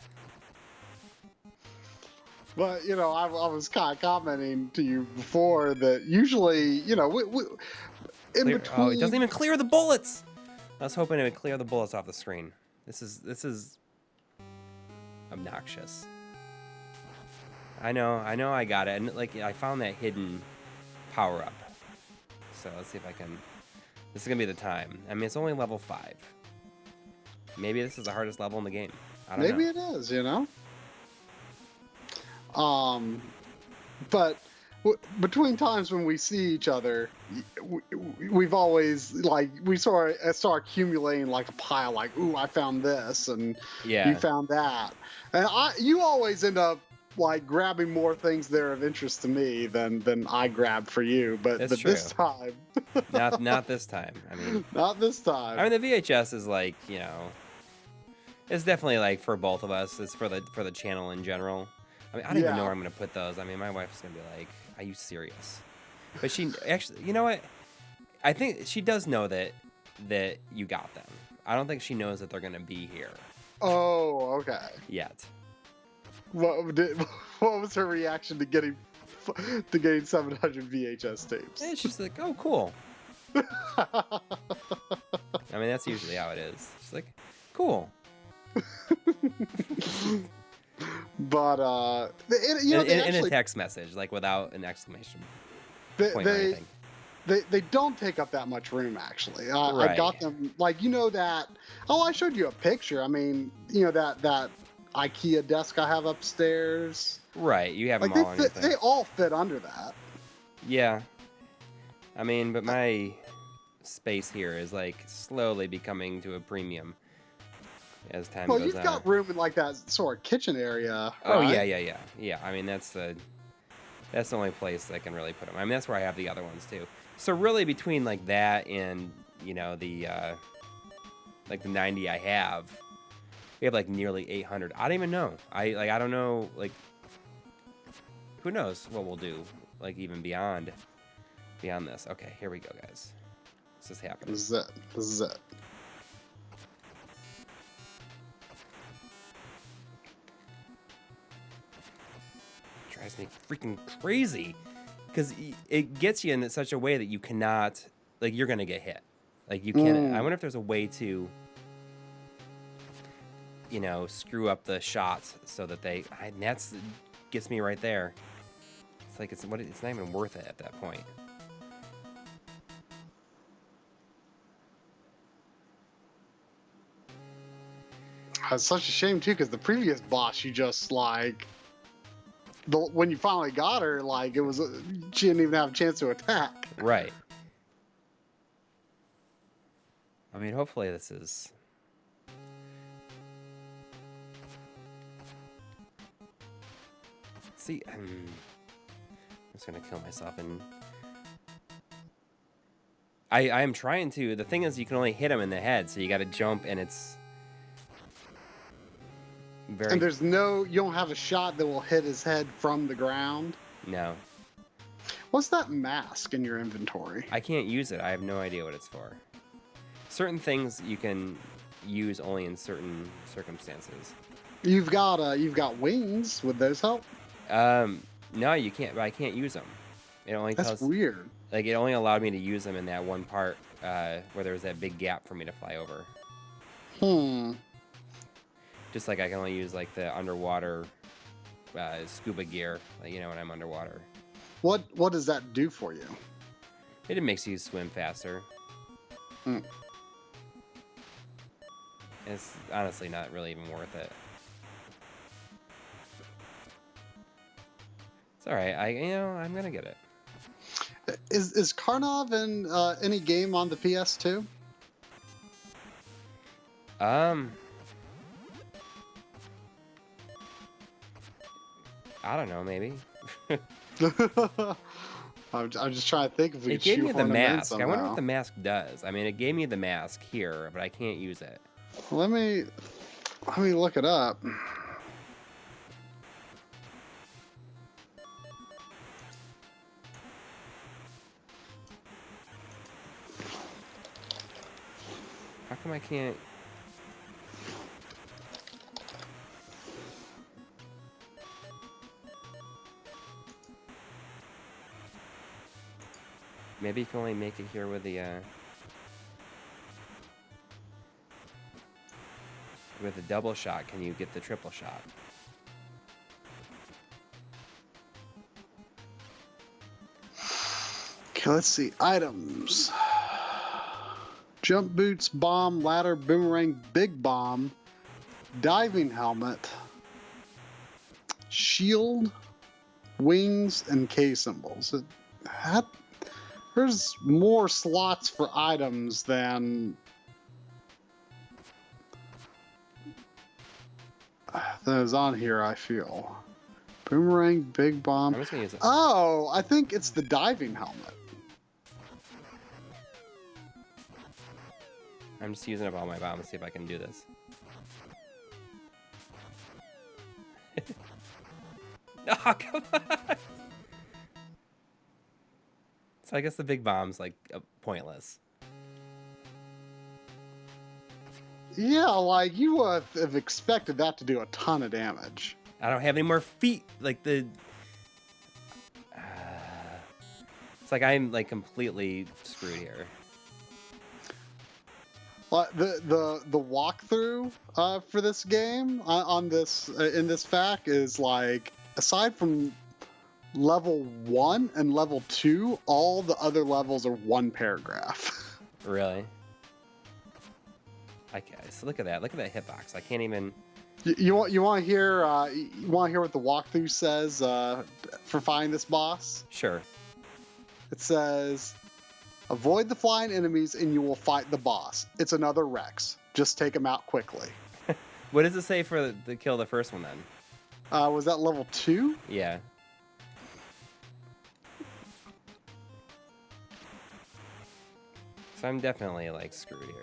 But, I was kind of commenting to you before that usually, in between...
Oh, it doesn't even clear the bullets! I was hoping it would clear the bullets off the screen. This is obnoxious. I know I got it. And, I found that hidden power-up. So, let's see if I can... This is going to be the time. I mean, it's only level 5. Maybe this is the hardest level in the game. I don't know.
Maybe it is, But between times when we see each other, we've always we start accumulating like a pile. Like, ooh, I found this, and you found that, and you always end up grabbing more things that are of interest to me than I grab for you. But this time,
not this time. I mean,
not this time.
I mean, the VHS is it's definitely for both of us. It's for the channel in general. I mean, I don't even know where I'm going to put those. I mean, my wife's going to be like, are you serious? But she actually, you know what? I think she does know that you got them. I don't think she knows that they're going to be here.
Oh, okay.
Yet.
What was her reaction to getting 700 VHS tapes?
And she's like, oh, cool. I mean, that's usually how it is. She's like, cool.
But
in a text message, without an exclamation point or anything.
They don't take up that much room, actually.
Right.
I got them that. Oh, I showed you a picture. I mean, that IKEA desk I have upstairs.
Right, you have them all on your thing.
They all fit under that.
Yeah. I mean, but my space here is like slowly becoming to a premium as time
Well,
goes
you've
on.
got room in like that sort of kitchen area.
Oh
right?
yeah. I mean that's the only place I can really put them. I mean that's where I have the other ones too. So really between like that and the like the 90 I have, we have like nearly 800. I don't even know. I don't know, like who knows what we'll do like even beyond this. Okay, here we go, guys. This is happening.
This is it.
Drives me freaking crazy because it gets you in such a way that you cannot, like, you're gonna get hit. Like you can't. I wonder if there's a way to, screw up the shots so that that's gets me right there. It's like it's not even worth it at that point.
It's such a shame too, because the previous boss, you just like, when you finally got her, like she didn't even have a chance to attack.
Right. I mean, hopefully this is. See, I'm just gonna kill myself, and I am trying to. The thing is, you can only hit him in the head, so you got to jump, and it's very.
And you don't have a shot that will hit his head from the ground.
No.
What's that mask in your inventory?
I can't use it. I have no idea what it's for. Certain things you can use only in certain circumstances.
You've got wings. Would those help?
No, you can't. But I can't use them. It only
That's weird.
Like it only allowed me to use them in that one part where there was that big gap for me to fly over. Just like I can only use like the underwater scuba gear, like, when I'm underwater.
What does that do for you?
It makes you swim faster. It's honestly not really even worth it. It's all right. I'm gonna get it.
Is Karnov in any game on the PS2?
I don't know. Maybe.
I'm just trying to think if we
It gave me the mask. I wonder what the mask does. I mean, it gave me the mask here, but I can't use it.
Let me look it up.
How come I can't? Maybe you can only make it here with the double shot. Can you get the triple shot?
Okay, let's see. Items. Jump boots, bomb, ladder, boomerang, big bomb, diving helmet, shield, wings, and K symbols. There's more slots for items than is on here, I feel. Boomerang, big bomb.
I'm just gonna use it.
Oh, I think it's the diving helmet.
I'm just using up all my bombs to see if I can do this. Oh, come on! So I guess the big bomb's like pointless.
Yeah, like you would have expected that to do a ton of damage.
I don't have any more feet. Like the... it's like I'm like completely screwed here.
The walkthrough for this game on this in this FAQ is like, aside from level 1 and level 2, all the other levels are one paragraph.
Really? Okay, so look at that. Look at that hitbox. I can't even.
You want to hear what the walkthrough says for finding this boss?
Sure.
It says, Avoid the flying enemies and you will fight the boss. It's another Rex. Just take him out quickly.
What does it say for the kill the first one then?
Was that level 2?
Yeah. So I'm definitely like screwed here.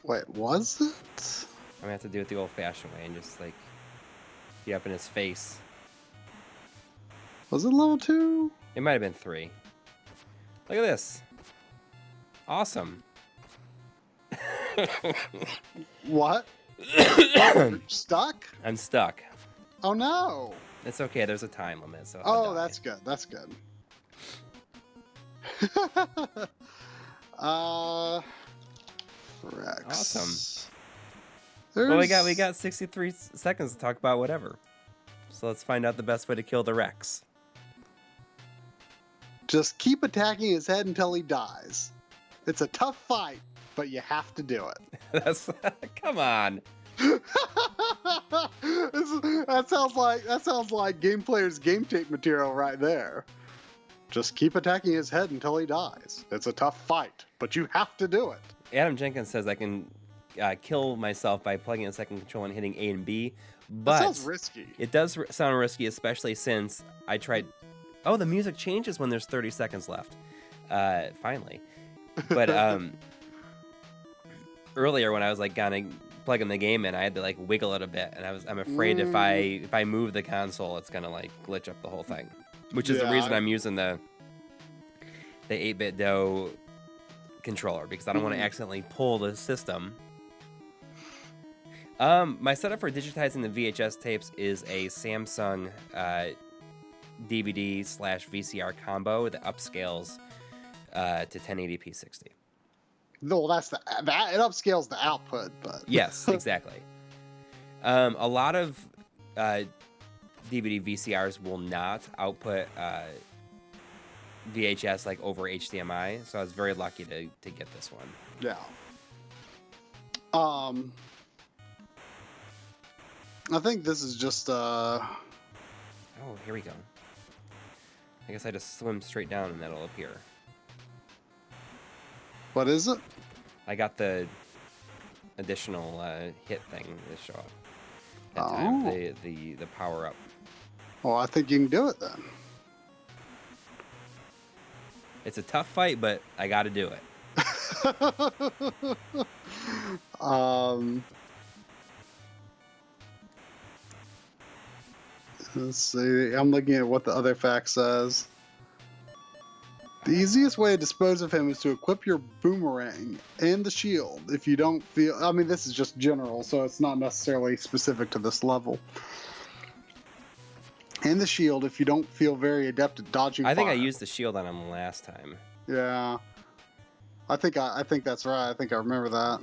Wait, was it?
I'm gonna have to do it the old-fashioned way and just like be up in his face.
Was it level 2?
It might have been 3. Look at this. Awesome.
What? You're stuck?
I'm stuck.
Oh no.
It's okay. There's a time limit. So
Oh, that's good. That's good. Rex.
Awesome.
There's...
Well, we got 63 seconds to talk about whatever. So let's find out the best way to kill the Rex.
Just keep attacking his head until he dies. It's a tough fight, but you have to do it.
That's come on.
That sounds like Game Player's game tape material right there. Just keep attacking his head until he dies. It's a tough fight, but you have to do it.
Adam Jenkins says I can kill myself by plugging in a second control and hitting A and B, but
that sounds risky.
It does sound risky, especially since I tried. Oh, the music changes when there's 30 seconds left. Finally, but earlier when I was like gonna plug in the game in, I had to like wiggle it a bit, and I'm afraid if I move the console, it's gonna like glitch up the whole thing, which is the reason I'm using the 8-bit DOE controller, because I don't want to accidentally pull the system. My setup for digitizing the VHS tapes is a Samsung DVD/VCR combo that upscales to 1080p 60.
No, that's it upscales the output, but
yes, exactly. A lot of DVD VCRs will not output VHS like over HDMI, so I was very lucky to get this one.
Yeah. I think this is just
Oh, here we go. I guess I just swim straight down and that'll appear.
What is it?
I got the additional hit thing to show up. That time, the power up.
Well, I think you can do it then.
It's a tough fight, but I got to do it.
Let's see. I'm looking at what the other fact says. The easiest way to dispose of him is to equip your boomerang and the shield. If you don't feel... I mean, this is just general, so it's not necessarily specific to this level. And the shield if you don't feel very adept at dodging fire.
I think I used the shield on him last time.
Yeah. I think that's right. I think I remember that.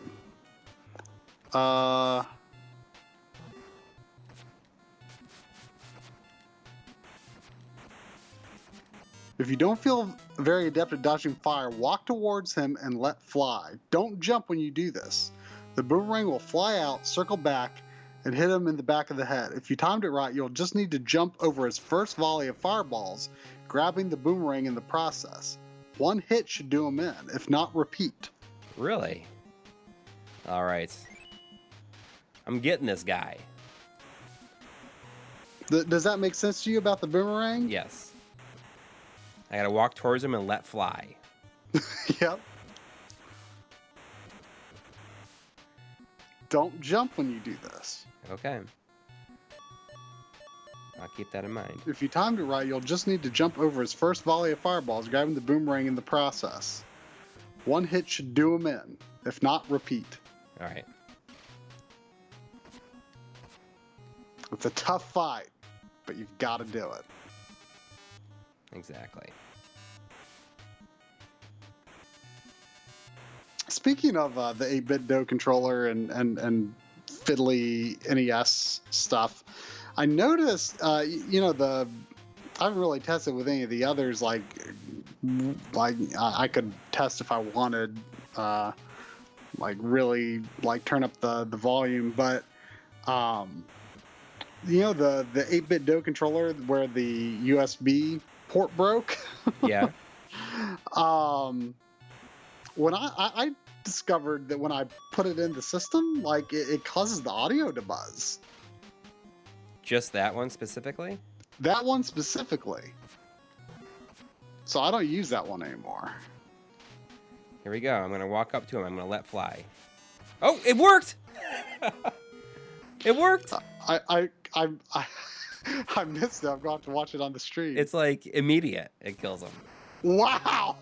If you don't feel very adept at dodging fire, walk towards him and let fly. Don't jump when you do this. The boomerang will fly out, circle back, and hit him in the back of the head. If you timed it right, you'll just need to jump over his first volley of fireballs, grabbing the boomerang in the process. One hit should do him in. If not, repeat.
Really? All right. I'm getting this guy.
Does that make sense to you about the boomerang?
Yes. I gotta walk towards him and let fly.
Yep. Don't jump when you do this.
Okay. I'll keep that in mind.
If you timed it right, you'll just need to jump over his first volley of fireballs, grabbing the boomerang in the process. One hit should do him in. If not, repeat.
All right.
It's a tough fight, but you've got to do it.
Exactly.
Speaking of the 8-bit DOE controller and fiddly NES stuff, I noticed, I haven't really tested with any of the others. Like I could test if I wanted, really turn up the volume, but the 8-bit DOE controller where the USB port broke.
Yeah.
When I discovered that when I put it in the system, like it causes the audio to buzz.
Just that one specifically?
That one specifically. So I don't use that one anymore.
Here we go. I'm going to walk up to him. I'm going to let fly. Oh, it worked! It worked!
I missed it. I've got to watch it on the stream.
It's like immediate. It kills him.
Wow!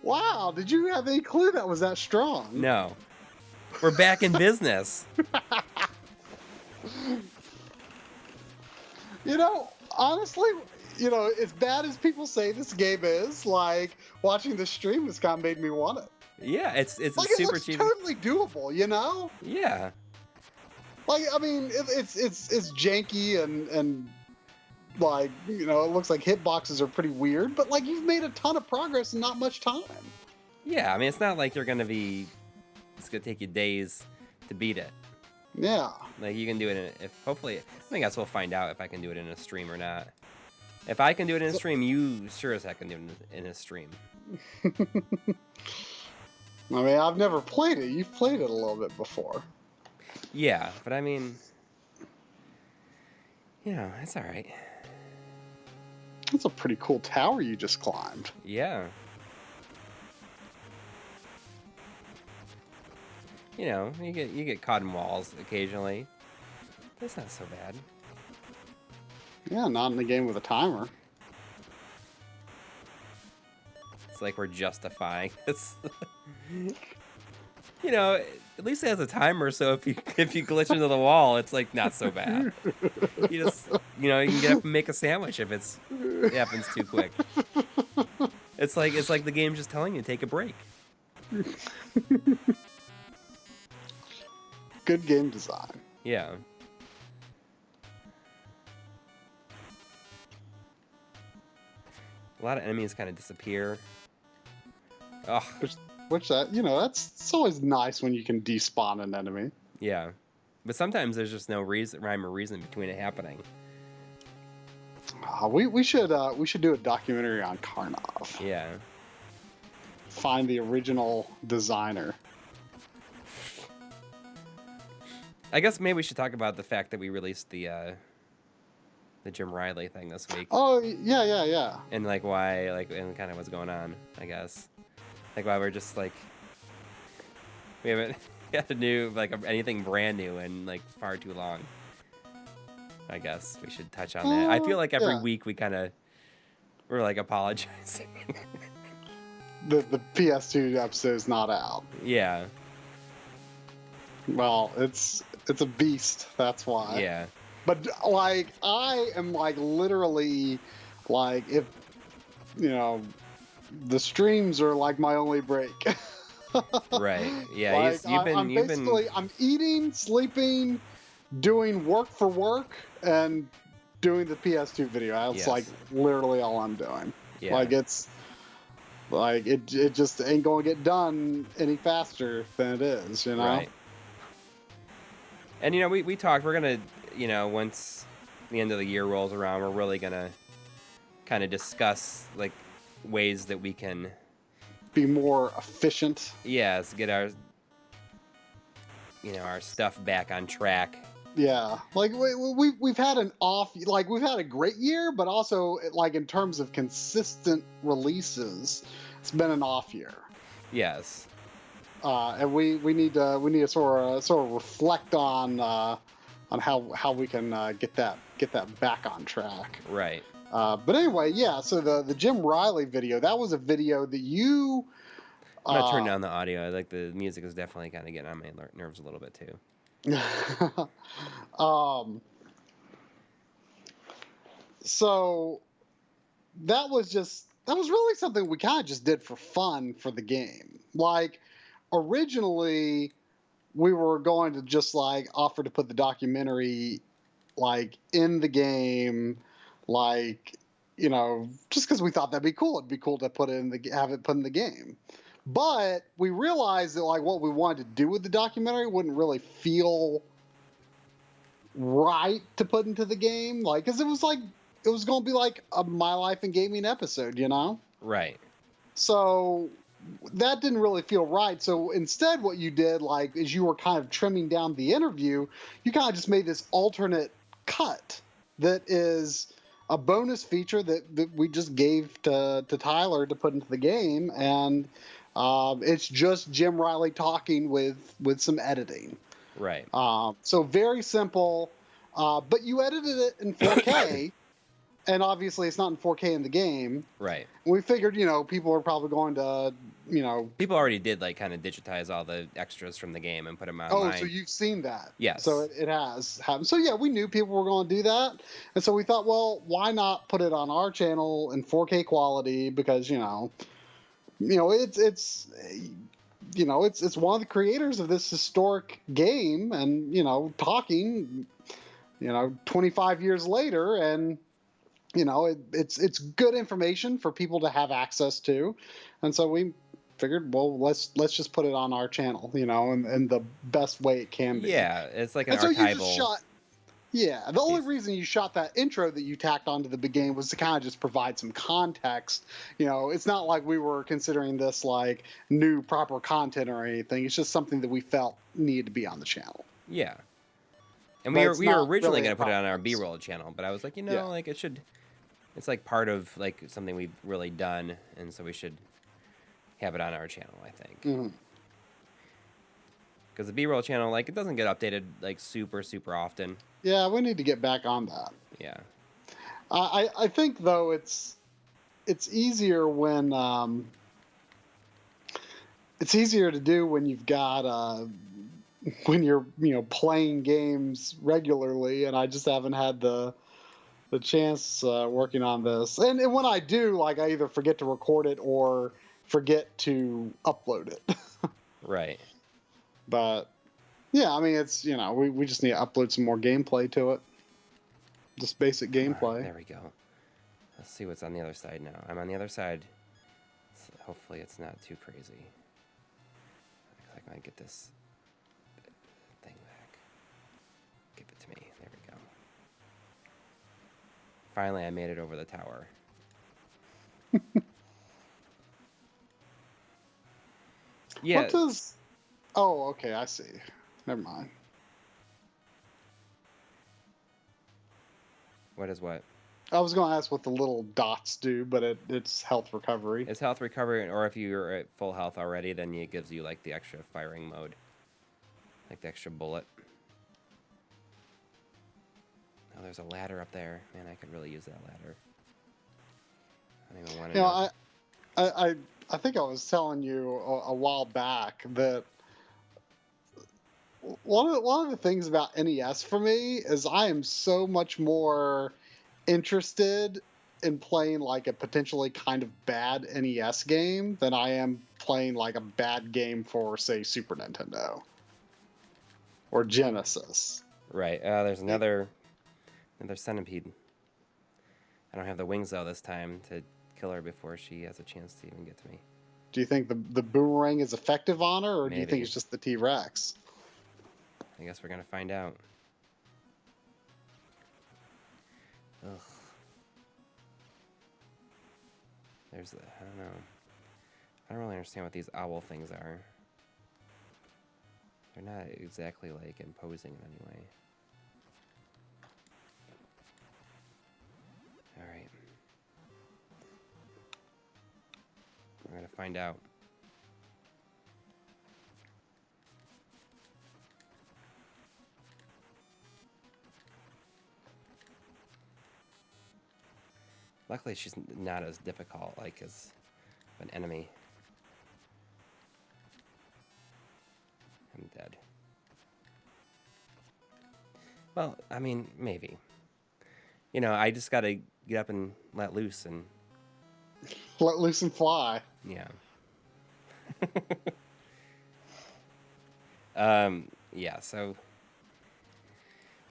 Wow! Did you have any clue that was that strong?
No. We're back in business.
You know, honestly, you know, as bad as people say this game is, like, watching the stream has kind of made me want it.
Yeah, it's
like,
super
it looks
cheap.
totally doable, you know?
Yeah.
Like, I mean, it's janky and like, you know, it looks like hitboxes are pretty weird, but like you've made a ton of progress in not much time.
Yeah, I mean, it's not like it's gonna take you days to beat it.
Yeah.
Like you can do it hopefully, I guess we'll find out if I can do it in a stream or not. If I can do it in a stream, you sure as heck can do it in a stream.
I mean, I've never played it. You've played it a little bit before.
Yeah, but I mean, you know, it's all right.
That's a pretty cool tower you just climbed.
Yeah. You know, you get caught in walls occasionally. That's not so bad.
Yeah, not in the game with a timer.
It's like we're justifying this. You know, at least it has a timer, so if you glitch into the wall, it's like not so bad. You just, you know, you can get up and make a sandwich if it happens too quick. It's like the game's just telling you to take a break.
Good game design.
Yeah. A lot of enemies kind of disappear. Ugh.
Which that, you know, it's always nice when you can despawn an enemy.
Yeah. But sometimes there's just no rhyme or reason between it happening.
We should do a documentary on Karnov.
Yeah.
Find the original designer.
I guess maybe we should talk about the fact that we released the Jim Riley thing this week.
Oh, yeah.
And like why, like, and kind of what's going on, I guess. Like why we're just like, we haven't got a new, like anything brand new in like far too long. I guess we should touch on that. I feel like every week we're like apologizing.
The PS2 episode is not out.
Yeah.
Well, it's a beast. That's why.
Yeah.
But like, I am like literally, like, if you know, the streams are like my only break.
Right. Yeah.
Like, I'm eating, sleeping, doing work for work, and doing the PS2 video. That's like literally all I'm doing.
Yeah.
Like it's like it just ain't gonna get done any faster than it is, you know.
Right. And you know, we talked. We're gonna, you know, once the end of the year rolls around, we're really gonna kind of discuss like ways that we can
be more efficient.
Yes, get our, you know, our stuff back on track.
Yeah, like we've had we've had a great year, but also like in terms of consistent releases, it's been an off year.
Yes.
And we need to sort of reflect on how we can get that back on track.
Right.
But anyway, yeah. So the Jim Riley video, that was a video that you.
I'm gonna turn down the audio. Like the music is definitely kind of getting on my nerves a little bit too.
So that was really something we kind of just did for fun for the game. Like originally we were going to just like offer to put the documentary like in the game, like, you know, just because we thought that'd be cool. It'd be cool to have it put in the game. But we realized that like what we wanted to do with the documentary wouldn't really feel right to put into the game, like, because it it was going to be like a My Life in Gaming episode, you know?
Right.
So that didn't really feel right. So instead, what you did, like, as you were kind of trimming down the interview, you kind of just made this alternate cut that is a bonus feature that we just gave to Tyler to put into the game. And it's just Jim Riley talking with some editing.
Right.
So very simple, but you edited it in 4K. And obviously, it's not in 4K in the game.
Right.
We figured, you know, people are probably going to, you know...
People already did, like, kind of digitize all the extras from the game and put them online.
Oh, so you've seen that.
Yes.
So it has happened. So, yeah, we knew people were going to do that. And so we thought, well, why not put it on our channel in 4K quality? Because, you know, it's one of the creators of this historic game and, you know, talking, you know, 25 years later and... You know, it's good information for people to have access to, and so we figured, well, let's just put it on our channel, you know, in the best way it can be.
Yeah, it's like an
and so
archival.
You just shot. Yeah, the only reason you shot that intro that you tacked onto the beginning was to kind of just provide some context. You know, it's not like we were considering this like new proper content or anything. It's just something that we felt needed to be on the channel.
Yeah. And we were originally going to put it on our B-roll channel, but I was like, you know, like it should. It's like part of like something we've really done, and so we should have it on our channel, I think. Because the B-roll channel, like, it doesn't get updated like super often.
Yeah, we need to get back on that.
Yeah.
I think though it's easier when it's easier to do when you've got when you're playing games regularly, and I just haven't had the chance working on this. And when I do, like, I either forget to record it or forget to upload it.
Right.
But yeah, I mean, it's, you know, we just need to upload some more gameplay to it. Just basic gameplay.
Right, there we go. Let's see what's on the other side now. I'm on the other side. So hopefully it's not too crazy. I might get this thing back. Give it to me. There we go. Finally, I made it over the tower. Yeah.
What does... Oh, okay, I see. Never mind.
What is what?
I was going to ask what the little dots do, but it's health recovery.
It's health recovery, or if you're at full health already, then it gives you, like, the extra firing mode. Like the extra bullet. Oh, there's a ladder up there. Man, I could really use that ladder. I don't even want to know.
I think I was telling you a while back that one of the things about NES for me is I am so much more interested in playing like a potentially kind of bad NES game than I am playing like a bad game for, say, Super Nintendo or Genesis.
Right. There's another centipede. I don't have the wings though this time to kill her before she has a chance to even get to me.
Do you think the boomerang is effective on her, or
Maybe.
do you think it's just the T-Rex?
I guess we're gonna find out. Ugh. I don't know. I don't really understand what these owl things are. They're not exactly like imposing in any way. Alright. We're gonna find out. Luckily, she's not as difficult, like, as an enemy. I'm dead. Well, I mean, maybe. You know, I just gotta get up and let loose and...
Let loose and fly.
Yeah. Yeah, so...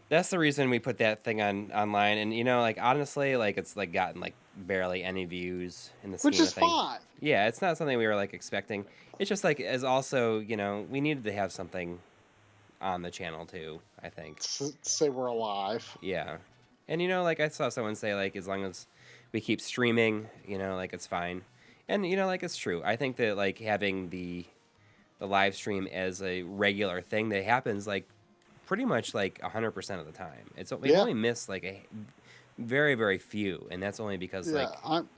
That's the reason we put that thing online, and, you know, like, honestly, like, it's, like, gotten, like, barely any views in the scheme
Which is
of things.
fine.
Yeah, it's not something we were, like, expecting. It's just, like, as also, you know, we needed to have something on the channel, too, I think.
To say we're alive.
Yeah. And like I saw someone say, like, as long as we keep streaming, like it's fine. And like it's true. I think that like having the live stream as a regular thing that happens like pretty much like 100% of the time. We've only missed like a very, very few, and that's only because like
I'm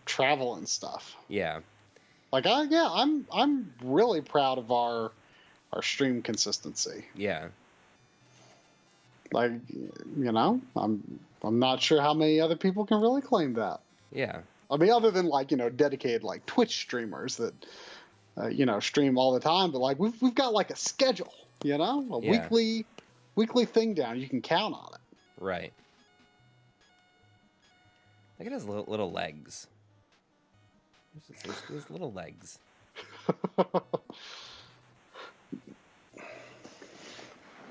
travel and stuff.
Yeah.
Like I'm really proud of our stream consistency.
Yeah.
Like, I'm not sure how many other people can really claim that.
Yeah.
I mean, other than like, dedicated like Twitch streamers that stream all the time, but like we've got like a schedule, weekly thing down. You can count on it.
Right. Look at his little legs. His little legs.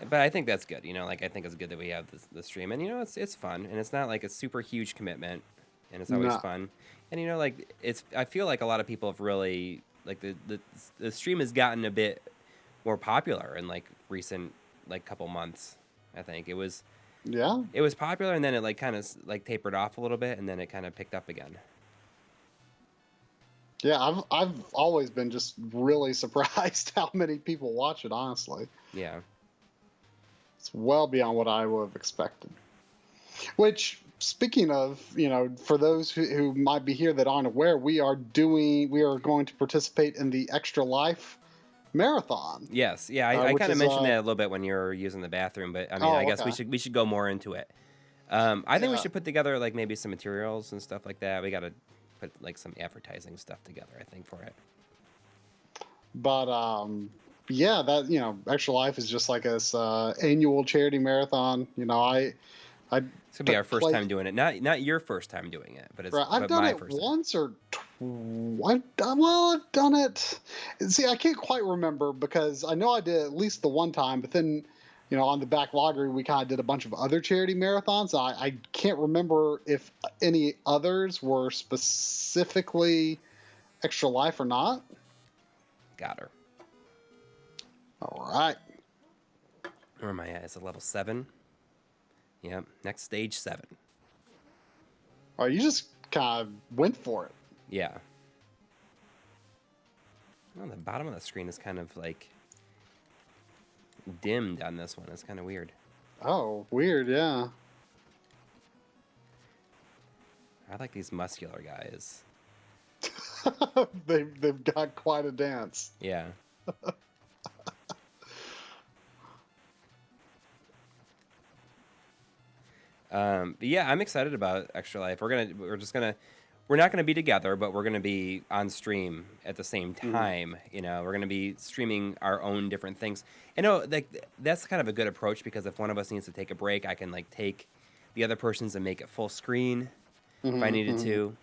But I think that's good. Like I think it's good that we have the stream, and it's fun, and it's not like a super huge commitment, and it's always fun. And like I feel like a lot of people have really like the stream has gotten a bit more popular in like recent like couple months. I think it was popular, and then it like kind of like tapered off a little bit, and then it kind of picked up again.
Yeah, I've always been just really surprised how many people watch it, honestly.
Yeah.
It's well beyond what I would have expected. Which, speaking of, for those who might be here that aren't aware, we are going to participate in the Extra Life Marathon.
Yes, yeah, I kind of mentioned that a little bit when you were using the bathroom, but I mean, I guess we should go more into it. I think we should put together like maybe some materials and stuff like that. We got to put like some advertising stuff together, I think, for it.
But yeah, that Extra Life is just like this annual charity marathon.
It's gonna be our first time doing it. Not your first time doing it, but
I've done it once or twice. I've done it. See, I can't quite remember because I know I did at least the one time, but then on the back loggery we kind of did a bunch of other charity marathons. I can't remember if any others were specifically Extra Life or not.
Got her.
All right.
Where am I at? It's a level 7. Yep. Next stage 7.
Oh, you just kind of went for it.
Yeah. Well, the bottom of the screen is kind of like dimmed on this one. It's kind of weird.
Oh, weird, yeah.
I like these muscular guys.
They've got quite a dance.
Yeah. But yeah, I'm excited about Extra Life. We're not gonna be together, but we're gonna be on stream at the same time. We're gonna be streaming our own different things. That's kind of a good approach because if one of us needs to take a break, I can like take the other person's and make it full screen if I needed to.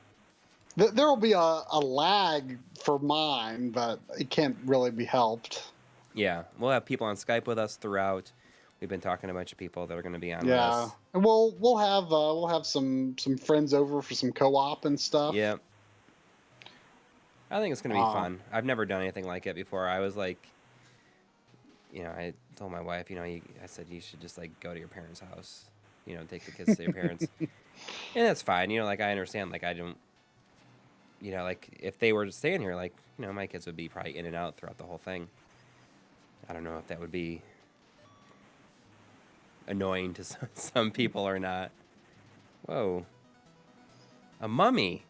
There will be a lag for mine, but it can't really be helped.
Yeah, we'll have people on Skype with us throughout. We've been talking to a bunch of people that are going to be on with us.
And we'll have some friends over for some co-op and stuff.
Yeah. I think it's going to be fun. I've never done anything like it before. I was like, I told my wife, I said you should just like go to your parents' house, take the kids to your parents, and that's fine. Like I understand. Like I don't, like if they were staying here, like my kids would be probably in and out throughout the whole thing. I don't know if that would be annoying to some people or not. Whoa. A mummy.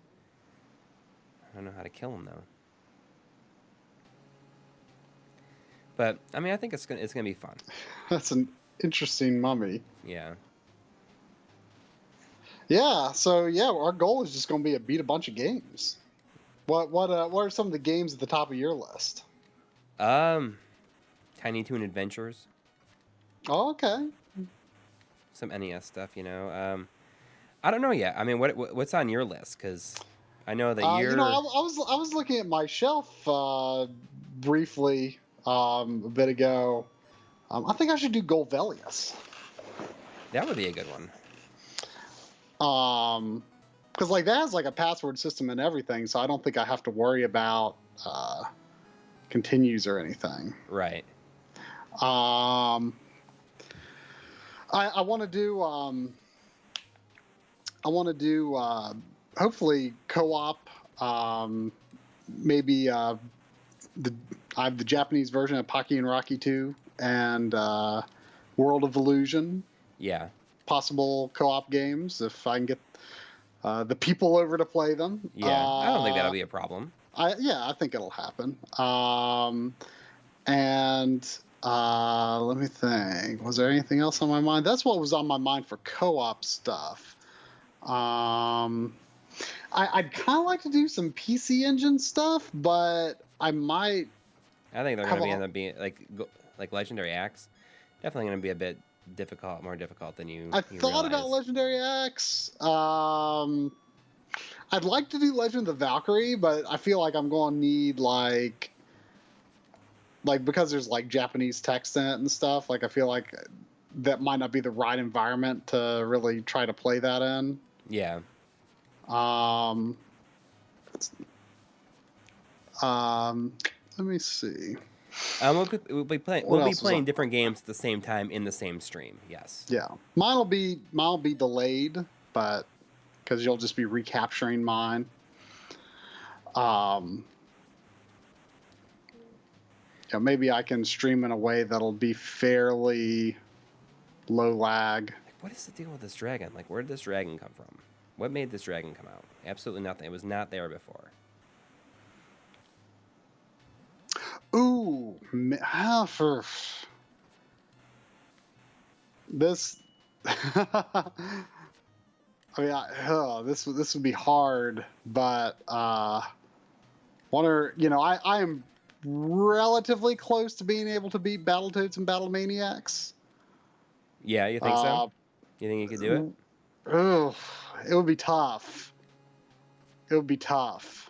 I don't know how to kill him though. But I mean, I think it's gonna be fun.
That's an interesting mummy.
Yeah.
Yeah. So yeah, our goal is just gonna be to beat a bunch of games. What are some of the games at the top of your list?
Tiny Toon Adventures.
Oh, okay.
Some NES stuff, I don't know yet. I mean, what's on your list? Because I know that you're.
I was looking at my shelf briefly a bit ago. I think I should do Golvelius.
That would be a good one.
Because like that has like a password system and everything, so I don't think I have to worry about continues or anything.
Right.
I want to do I want to do hopefully co-op. Maybe I have the Japanese version of Pocky and Rocky 2 and World of Illusion.
Yeah.
Possible co-op games if I can get the people over to play them.
Yeah, I don't think that'll be a problem.
I think it'll happen. And let me think. Was there anything else on my mind? That's what was on my mind for co-op stuff. I'd kind of like to do some PC Engine stuff, but I might.
I think they're going to end up being like Legendary Axe. Definitely going to be a bit more difficult than you.
I thought about Legendary Axe. I'd like to do Legend of the Valkyrie, but I feel like I'm going to need like because there's like Japanese text in it and stuff. Like I feel like that might not be the right environment to really try to play that in.
Yeah.
Let me see.
We'll be playing different games at the same time in the same stream. Yes.
Yeah, mine'll be delayed, but because you'll just be recapturing mine. Yeah, maybe I can stream in a way that'll be fairly low lag.
Like, what is the deal with this dragon? Like, where did this dragon come from? What made this dragon come out? Absolutely nothing. It was not there before.
Ooh, for this. I mean, this would be hard, but I am relatively close to being able to beat Battletoads and Battlemaniacs.
Yeah, you think so? You think you could do it?
Oh, it would be tough. It would be tough.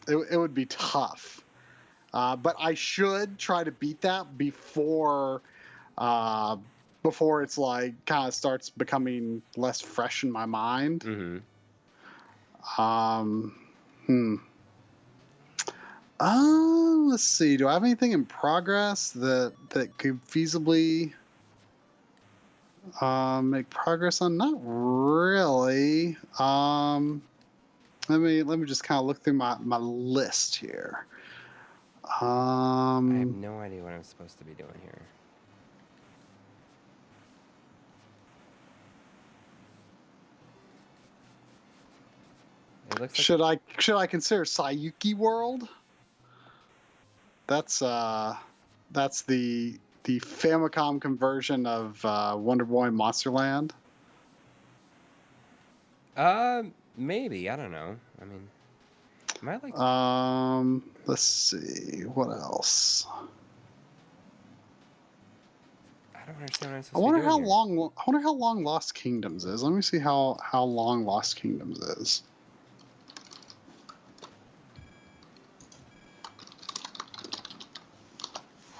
It would be tough. But I should try to beat that before it's like kind of starts becoming less fresh in my mind.
Mm-hmm.
Let's see. Do I have anything in progress that could feasibly make progress on? Not really. Let me just kind of look through my list here.
I have no idea what I'm supposed to be doing here. It looks like
should I consider Sayuki World? That's the Famicom conversion of Wonder Boy and Monsterland.
Maybe, I don't know. I mean, am I like?
Let's see what else.
I don't understand what I'm supposed
I wonder
to be doing here.
I wonder how long Lost Kingdoms is. Let me see how long Lost Kingdoms is.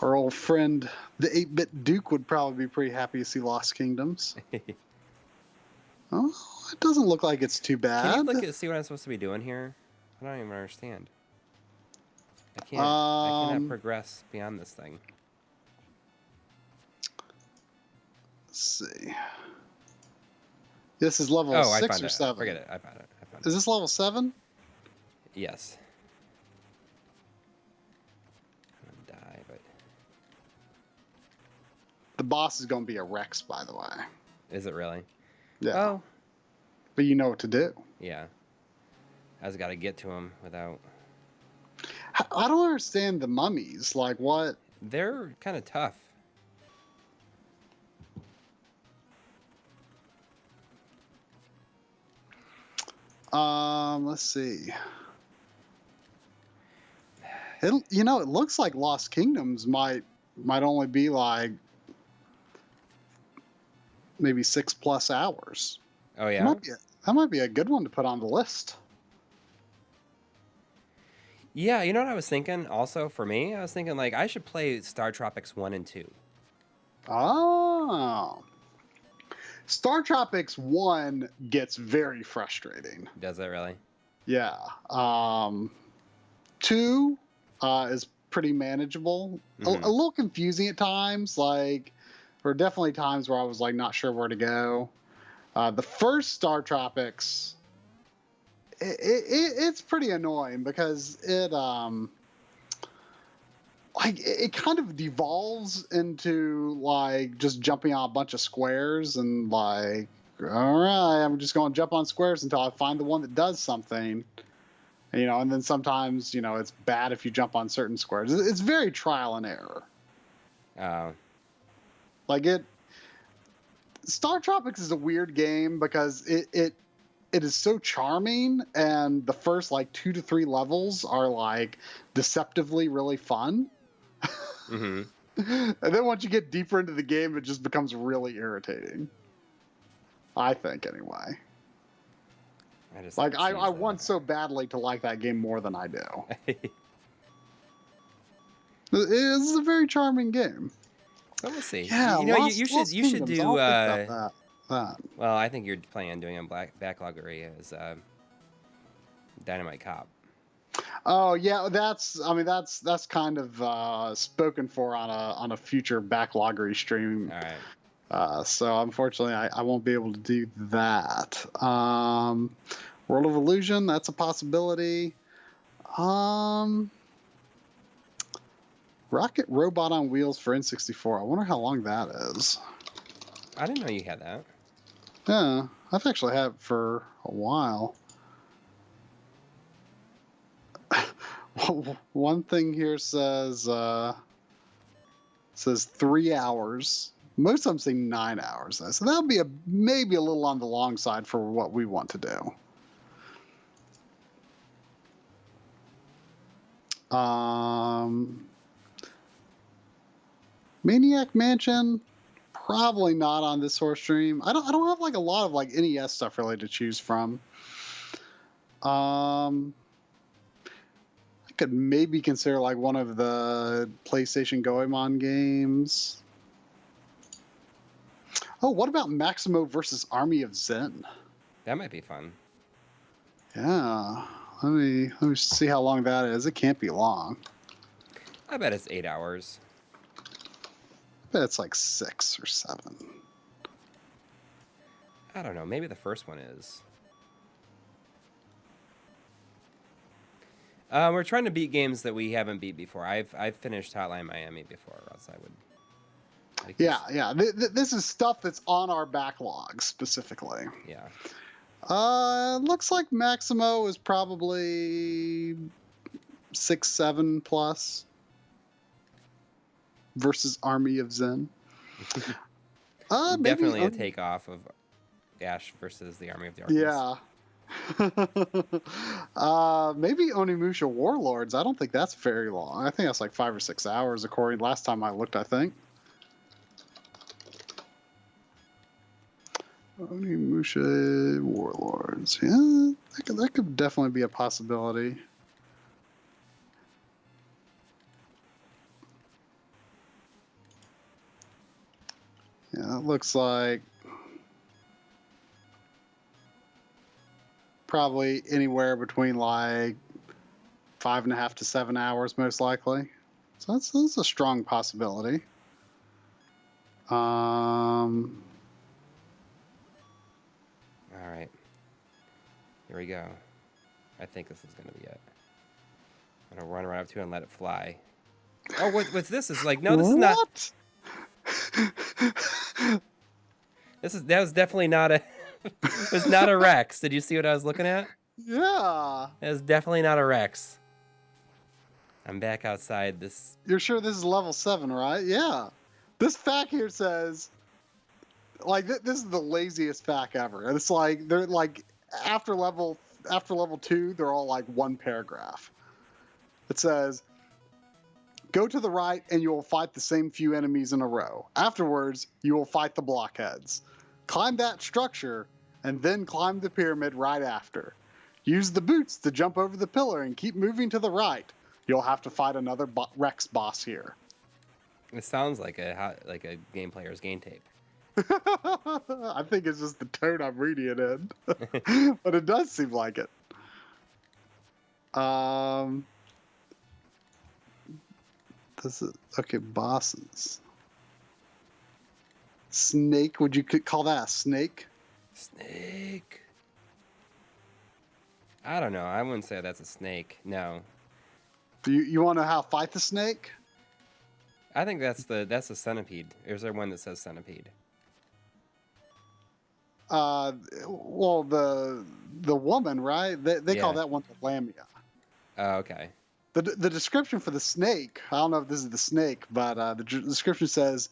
Our old friend, the 8-bit Duke, would probably be pretty happy to see Lost Kingdoms. Oh, it doesn't look like it's too bad.
Can you see what I'm supposed to be doing here? I don't even understand. I cannot progress beyond this thing.
Let's see. This is level 6 or 7.
Forget it. I found it.
Is this level 7?
Yes. I'm gonna die, but
the boss is going to be a Rex, by the way.
Is it really?
Yeah.
Oh.
But you know what to do.
Yeah. I just got to get to him without.
I don't understand the mummies. Like what?
They're kind of tough.
Let's see. It looks like Lost Kingdoms might only be like maybe 6+ hours.
Oh yeah.
That might be a good one to put on the list.
Yeah, you know what I was thinking also for me? I was thinking like I should play Star Tropics 1 and 2.
Oh. Star Tropics 1 gets very frustrating.
Does it really?
Yeah. 2 is pretty manageable. Mm-hmm. A little confusing at times. Like were definitely times where I was like not sure where to go. The first Star Tropics, it's pretty annoying because it it kind of devolves into like just jumping on a bunch of squares and like, all right, I'm just going to jump on squares until I find the one that does something. And then sometimes, it's bad if you jump on certain squares. It's very trial and error. Star Tropics is a weird game because it is so charming, and the first like 2 to 3 levels are like deceptively really fun.
Mm-hmm.
And then once you get deeper into the game, it just becomes really irritating. I think, anyway. I want so badly to like that game more than I do. It is a very charming game.
Well, we'll see.
Yeah,
you should do.
That.
Well, I think you're planning on doing a backloggery as Dynamite Cop.
Oh yeah, that's kind of spoken for on a future backloggery stream.
All right.
So unfortunately, I won't be able to do that. World of Illusion, that's a possibility. Rocket Robot on Wheels for N64. I wonder how long that is.
I didn't know you had that.
Yeah, I've actually had it for a while. One thing here says 3 hours. Most of them say 9 hours, though. So that'll be maybe a little on the long side for what we want to do. Maniac Mansion, probably not on this source stream. I don't have like a lot of like NES stuff really to choose from. I could maybe consider like one of the PlayStation Goemon games. Oh, what about Maximo versus Army of Zen?
That might be fun.
Yeah. Let me see how long that is. It can't be long.
I bet it's 8 hours.
I bet it's like 6 or 7.
I don't know. Maybe the first one is. We're trying to beat games that we haven't beat before. I've finished Hotline Miami before, or else I would.
Yeah. This is stuff that's on our backlog specifically.
Yeah.
Looks like Maximo is probably 6, 7 plus versus Army of Zen.
Definitely a takeoff of Ash versus the Army of Darkness.
Yeah. Maybe Onimusha Warlords. I don't think that's very long. I think that's like 5 or 6 hours, according last time I looked, I think. Onimusha Warlords. Yeah, that could definitely be a possibility. Yeah, it looks like probably anywhere between like 5.5 to 7 hours, most likely. So that's a strong possibility.
All right. Here we go. I think this is going to be it. I'm going to run right up to it and let it fly. Oh, what's this? Is like, no, this is not. That was definitely not a. It was not a Rex. Did you see what I was looking at?
Yeah.
It was definitely not a Rex. I'm back outside this.
You're sure this is level 7, right? Yeah. This fact here says, like, this is the laziest fact ever. And it's like, they're like, after level 2, they're all like one paragraph. It says, go to the right and you will fight the same few enemies in a row. Afterwards, you will fight the blockheads. Climb that structure and then climb the pyramid right after. Use the boots to jump over the pillar and keep moving to the right. You'll have to fight another Rex boss here.
It sounds like a game player's game tape.
I think it's just the tone I'm reading it in. But it does seem like it. This is okay, bosses. Snake? Would you call that a snake?
Snake. I don't know. I wouldn't say that's a snake. No.
You want to know how to fight the snake?
I think that's the centipede. Or is there one that says centipede?
Well, the woman, right? They call that one the lamia.
Oh, okay.
The description for the snake, I don't know if this is the snake, but the description says,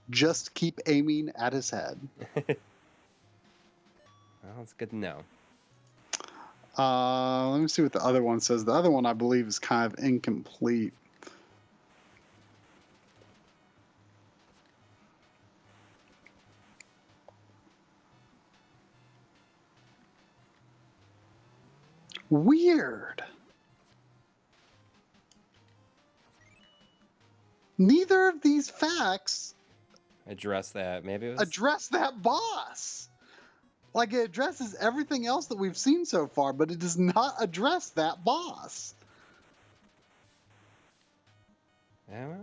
just keep aiming at his head.
Well, it's good to know.
Let me see what the other one says. The other one, I believe, is kind of incomplete. Weird. Neither of these facts
Address that. Maybe it was...
address that boss. Like, it addresses everything else that we've seen so far, but it does not address that boss.
Yeah, well,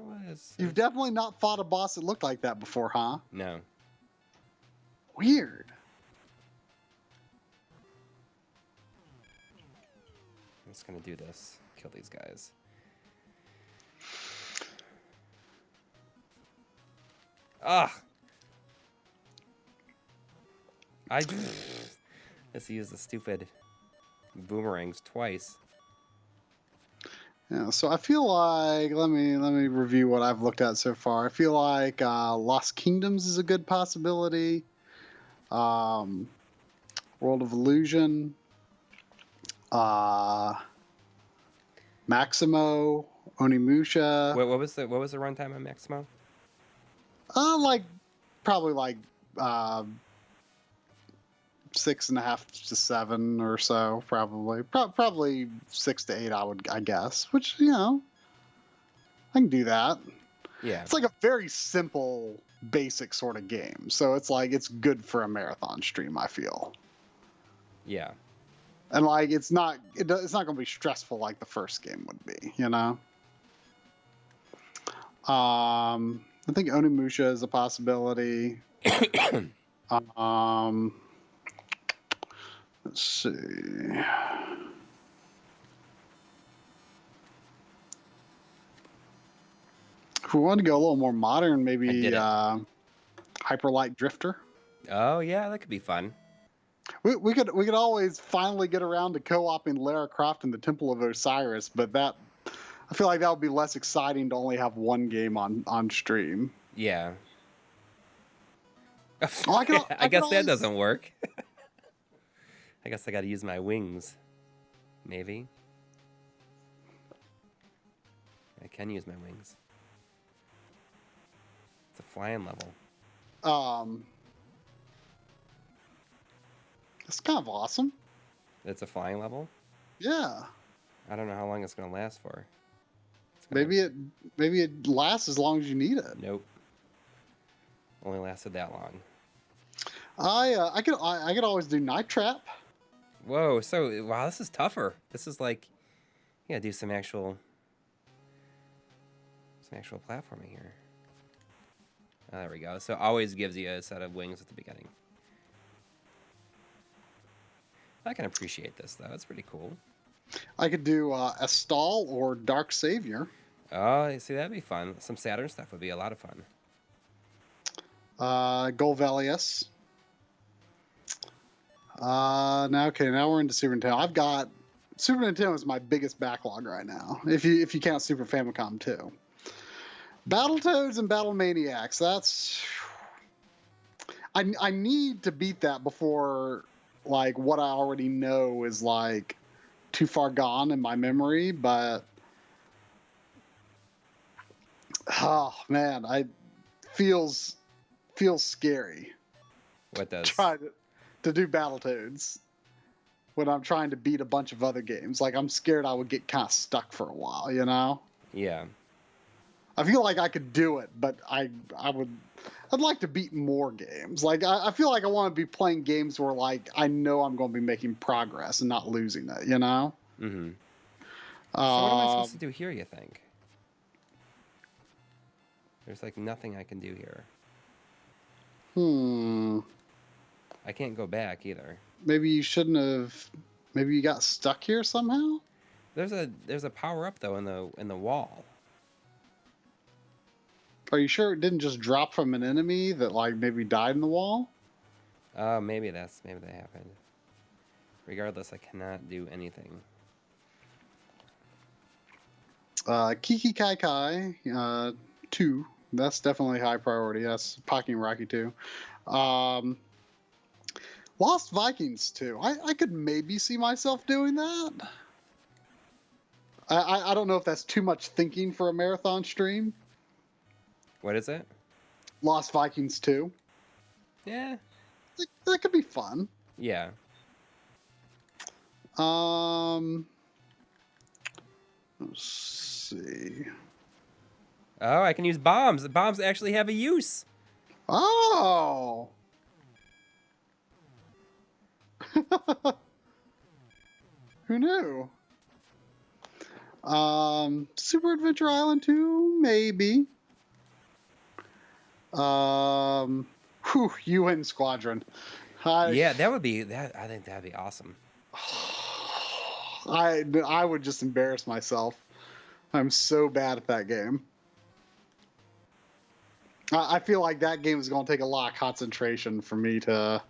You've definitely not fought a boss that looked like that before, huh?
No.
Weird.
I'm just gonna do this. Kill these guys. Ah! Let's use the stupid boomerangs twice.
Yeah, so I feel like let me review what I've looked at so far. I feel like Lost Kingdoms is a good possibility. World of Illusion, Maximo, Onimusha.
Wait, what was the runtime on Maximo?
Probably 6.5 to 7 or so, probably. Probably 6 to 8, I guess. Which, I can do that.
Yeah.
It's like a very simple, basic sort of game. So it's like it's good for a marathon stream, I feel.
Yeah.
And it's not going to be stressful like the first game would be, I think Onimusha is a possibility. Let's see. If we want to go a little more modern, maybe Hyperlight Drifter.
Oh yeah, that could be fun.
We could always finally get around to co-oping Lara Croft in the Temple of Osiris, but I feel like that would be less exciting to only have one game on stream.
Yeah.
Well,
I guess that doesn't work. I guess I got to use my wings. Maybe. I can use my wings. It's a flying level.
It's kind of awesome.
It's a flying level?
Yeah.
I don't know how long it's going to last for.
Maybe it lasts as long as you need it.
Nope. Only lasted that long.
I could always do Night Trap.
Whoa, so wow, this is tougher. This is like, you gotta do some actual platforming here. Oh, there we go. So it always gives you a set of wings at the beginning. I can appreciate this though. It's pretty cool.
I could do Astal or Dark Savior.
Oh, see, that'd be fun. Some Saturn stuff would be a lot of fun.
Golvelius. Now we're into Super Nintendo. I've got Super Nintendo is my biggest backlog right now. If you count Super Famicom too. Battletoads and Battle Maniacs. That's I need to beat that before what I already know is too far gone in my memory, but oh man, feels scary.
What does?
Try to do Battletoads when I'm trying to beat a bunch of other games. I'm scared I would get kind of stuck for a while,
Yeah.
I feel like I could do it, but I'd like to beat more games. I feel like I want to be playing games where I know I'm going to be making progress and not losing it,
Mm-hmm. So what am I supposed to do here, you think? There's nothing I can do here. I can't go back either.
Maybe you shouldn't have. Maybe you got stuck here somehow.
There's a power up though in the wall.
Are you sure it didn't just drop from an enemy that like maybe died in the wall?
Maybe that happened. Regardless, I cannot do anything.
Kiki Kai Kai 2. That's definitely high priority. That's Pocky and Rocky 2. Lost Vikings 2. I could maybe see myself doing that. I don't know if that's too much thinking for a marathon stream.
What is it?
Lost Vikings 2.
Yeah.
That could be fun.
Yeah.
Let's see.
Oh, I can use bombs. The bombs actually have a use.
Oh. Who knew? Super Adventure Island 2, maybe. UN Squadron.
Yeah, that would be that. I think that'd be awesome.
I would just embarrass myself. I'm so bad at that game. I feel like that game is going to take a lot of concentration for me to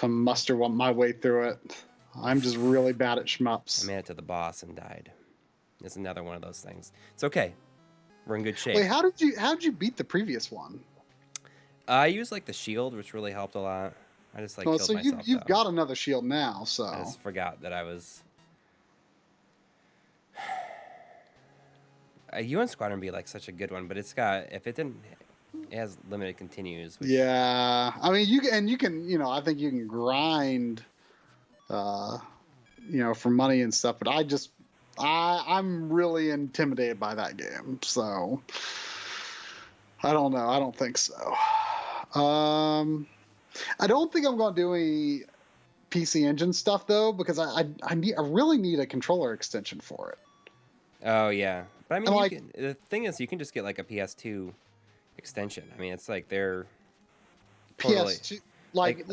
muster my way through it. I'm just really bad at shmups.
I made it to the boss and died. It's another one of those things. It's okay. We're in good shape.
Wait, how did you beat the previous one?
I used like the shield, which really helped a lot. I just like
well,
killed
so
myself.
You've got another shield now, so
I just forgot that I was. A UN Squadron would be like such a good one, but it's got it has limited continues. Which...
Yeah, I mean you can I think you can grind, for money and stuff, but I'm really intimidated by that game, so I don't know. I don't think so. I don't think I'm going to do any PC Engine stuff though, because I really need a controller extension for it.
Oh yeah, but I mean,
like,
the thing is, you can just get like a PS2 extension. I mean, it's like they're totally,
PS2, like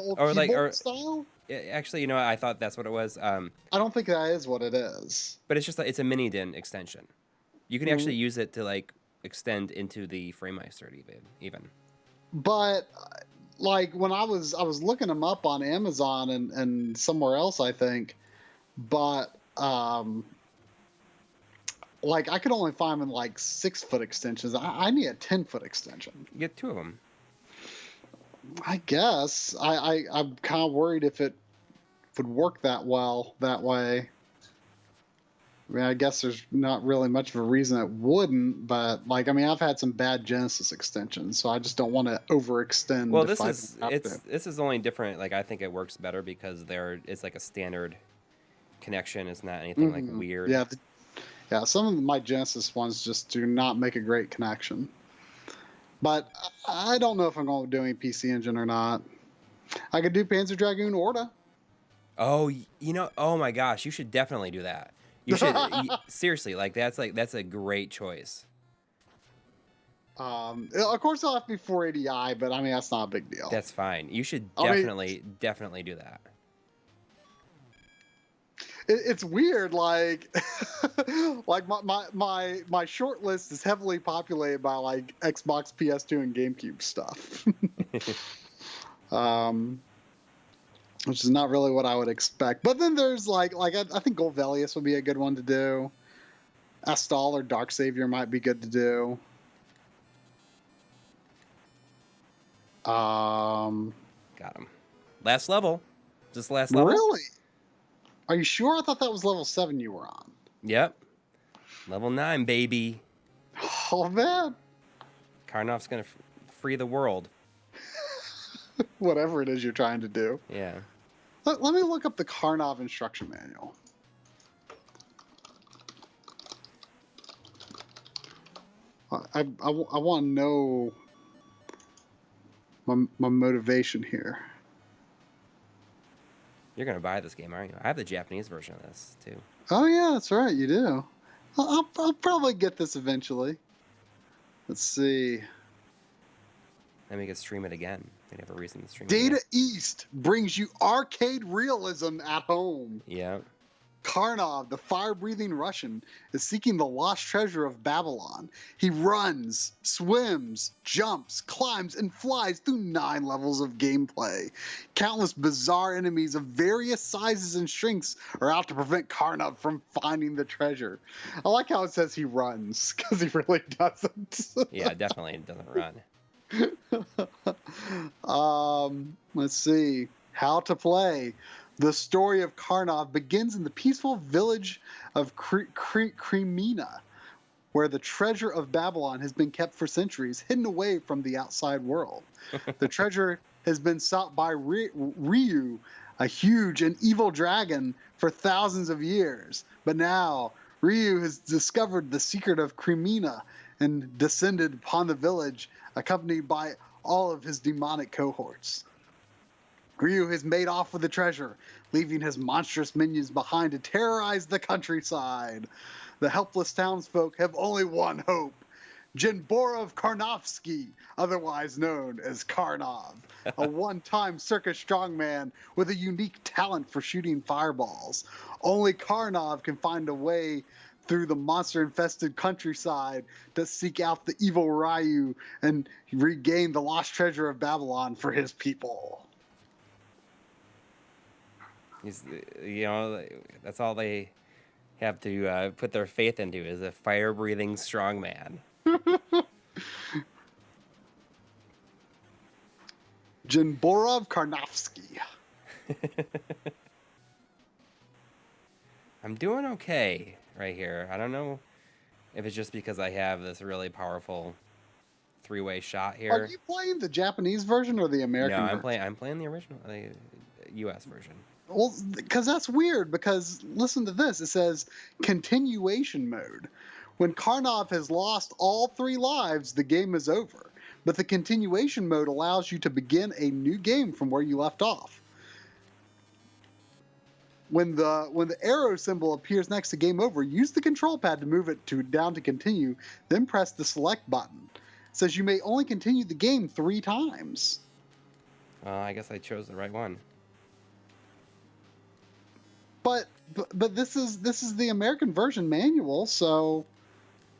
old keyboard style.
Actually, I thought that's what it was.
I don't think that is what it is.
But it's just like it's a mini DIN extension. You can actually use it to like extend into the FrameMeister even.
But like when I was looking them up on Amazon and somewhere else, I think, but like I could only find them in like 6-foot extensions. I need a 10-foot extension.
You get 2 of them.
I guess I'm kind of worried if it would work that well that way. I mean, I guess there's not really much of a reason it wouldn't, but like, I mean, I've had some bad Genesis extensions, so I just don't want to overextend.
Well, this is only different. Like, I think it works better because it's like a standard connection. It's not anything like weird.
Yeah, some of my Genesis ones just do not make a great connection. But I don't know if I'm going to do any PC Engine or not. I could do Panzer Dragoon Orta.
Oh, oh my gosh, you should definitely do that. You should seriously, that's a great choice.
Of course, I'll have to be 480i, but I mean that's not a big deal.
That's fine. You should definitely do that.
It's weird, like like my short list is heavily populated by like Xbox, PS2, and GameCube stuff. Which is not really what I would expect. But then there's like I think Gold Velius would be a good one to do. Astal or Dark Savior might be good to do.
Got him. Last level. Just last level.
Really? Are you sure? I thought that was level 7 you were on.
Yep. Level 9, baby.
Oh, man.
Karnov's going to free the world.
Whatever it is you're trying to do.
Yeah.
Let me look up the Karnov instruction manual. I want to know my motivation here.
You're going to buy this game, aren't you? I have the Japanese version of this, too.
Oh, yeah, that's right. You do. I'll probably get this eventually. Let's see.
And we could stream it again. We'd have a reason to stream it
Data
again.
East brings you arcade realism at home.
Yeah.
Karnov, the fire-breathing Russian, is seeking the lost treasure of Babylon. He runs, swims, jumps, climbs, and flies through 9 levels of gameplay. Countless bizarre enemies of various sizes and strengths are out to prevent Karnov from finding the treasure. I like how it says he runs, because he really doesn't.
Yeah, definitely it doesn't run.
Let's see. How to play. The story of Karnov begins in the peaceful village of Kremina, where the treasure of Babylon has been kept for centuries, hidden away from the outside world. The treasure has been sought by Ryu, a huge and evil dragon, for thousands of years. But now, Ryu has discovered the secret of Kremina and descended upon the village, accompanied by all of his demonic cohorts. Ryu has made off with the treasure, leaving his monstrous minions behind to terrorize the countryside. The helpless townsfolk have only one hope. Jenborov Karnovsky, otherwise known as Karnov, a one-time circus strongman with a unique talent for shooting fireballs. Only Karnov can find a way through the monster-infested countryside to seek out the evil Ryu and regain the lost treasure of Babylon for his people.
That's all they have to put their faith into is a fire-breathing strongman.
Jenborov Karnovsky.
I'm doing okay right here. I don't know if it's just because I have this really powerful 3-way shot here.
Are you playing the Japanese version or the American version?
No, I'm playing the original, the U.S. version.
Well, because that's weird, because listen to this. It says continuation mode. When Karnov has lost all 3 lives, the game is over. But the continuation mode allows you to begin a new game from where you left off. When the arrow symbol appears next to game over, use the control pad to move it down to continue, then press the select button. It says you may only continue the game 3 times.
I guess I chose the right one.
But this is the American version manual, so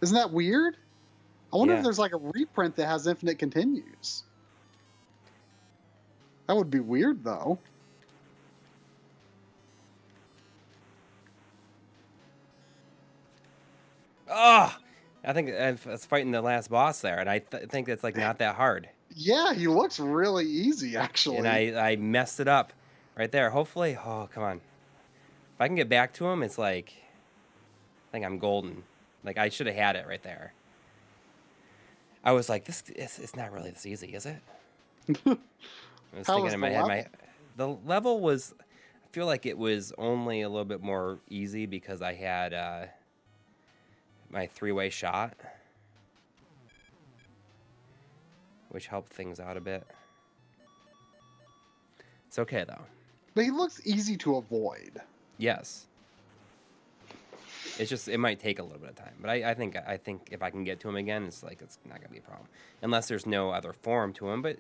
isn't that weird? I wonder if there's like a reprint that has infinite continues. That would be weird, though.
Oh, I think I was fighting the last boss there, and I think it's like not that hard.
Yeah, he looks really easy, actually.
And I messed it up right there. Hopefully, oh, come on. If I can get back to him, it's like, I think I'm golden. Like, I should have had it right there. I was like, it's not really this easy, is it? I was thinking in my head, the level was, I feel like it was only a little bit more easy because I had my 3-way shot, which helped things out a bit. It's okay, though.
But he looks easy to avoid.
Yes. It's just, it might take a little bit of time, but I think if I can get to him again, it's not gonna be a problem, unless there's no other form to him. But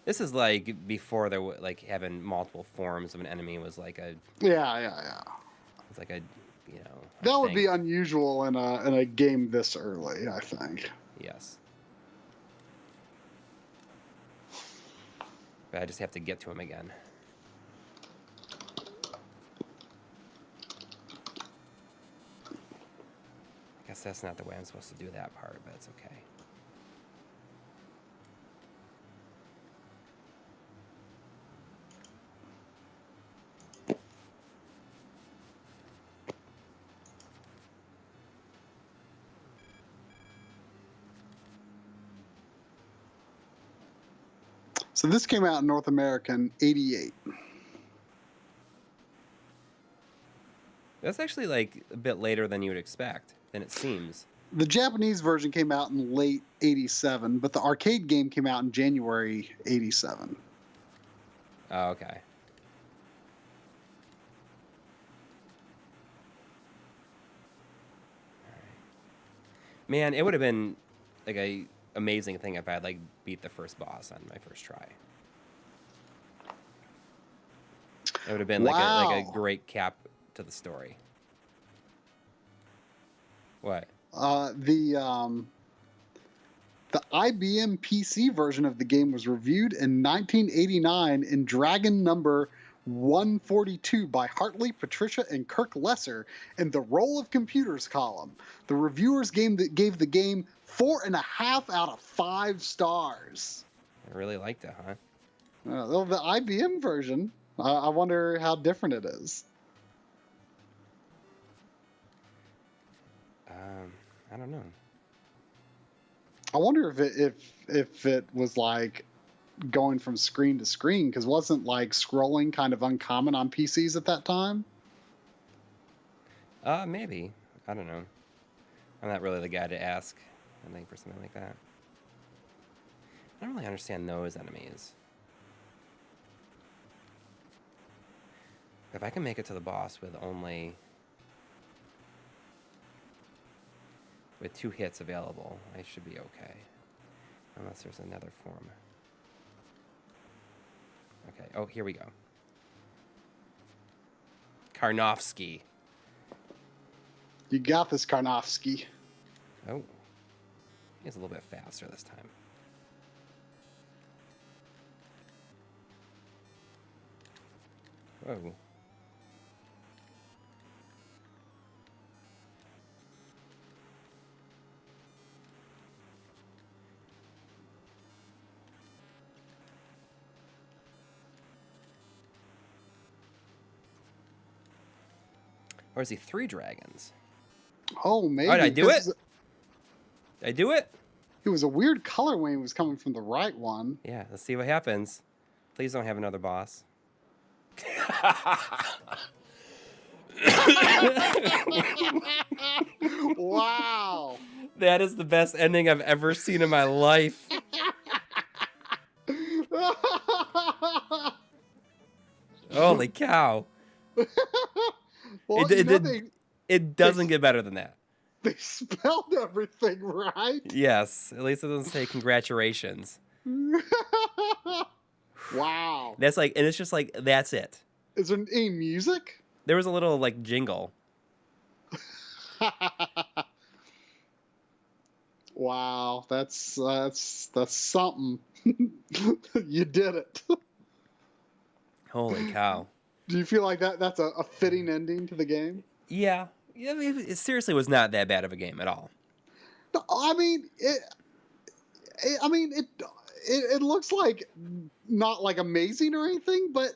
this is like before there was like having multiple forms of an enemy was like a It's like a
that would be unusual in a game this early, I think.
Yes. But I just have to get to him again. I guess that's not the way I'm supposed to do that part, but it's okay.
So this came out in North America in '88.
That's actually like a bit later than you would expect, than it seems.
The Japanese version came out in late '87, but the arcade game came out in January '87.
Oh, okay. Man, it would have been like a amazing thing if I had like beat the first boss on my first try. It would have been like a great cap to the story. What?
The IBM PC version of the game was reviewed in 1989 in Dragon number 142 by Hartley, Patricia, and Kirk Lesser in the Role of Computers column. The reviewers gave the game 4.5 out of 5 stars.
I really liked it, huh?
The IBM version, I wonder how different it is.
I don't know.
I wonder if it was like going from screen to screen, because wasn't like scrolling kind of uncommon on PCs at that time?
Maybe. I don't know. I'm not really the guy to ask, I think, for something like that. I don't really understand those enemies. If I can make it to the boss with 2 hits available, I should be okay. Unless there's another form. Okay, oh, here we go. Karnofsky.
You got this, Karnofsky.
Oh. He's a little bit faster this time. Whoa. Or is he 3 dragons?
Oh, maybe.
Oh, did I do it? Did I do it?
It was a weird color when it was coming from the right one.
Yeah, let's see what happens. Please don't have another boss.
Wow.
That is the best ending I've ever seen in my life. Holy cow.
Well,
it doesn't get better than that.
They spelled everything right.
Yes, at least it doesn't say congratulations.
Wow.
That's like, and it's just like, that's it.
Is there any music?
There was a little like jingle.
Wow, that's something. You did it.
Holy cow.
Do you feel like that's a fitting ending to the game?
Yeah. I mean, it seriously was not that bad of a game at all.
No, I mean, it looks like not like amazing or anything, but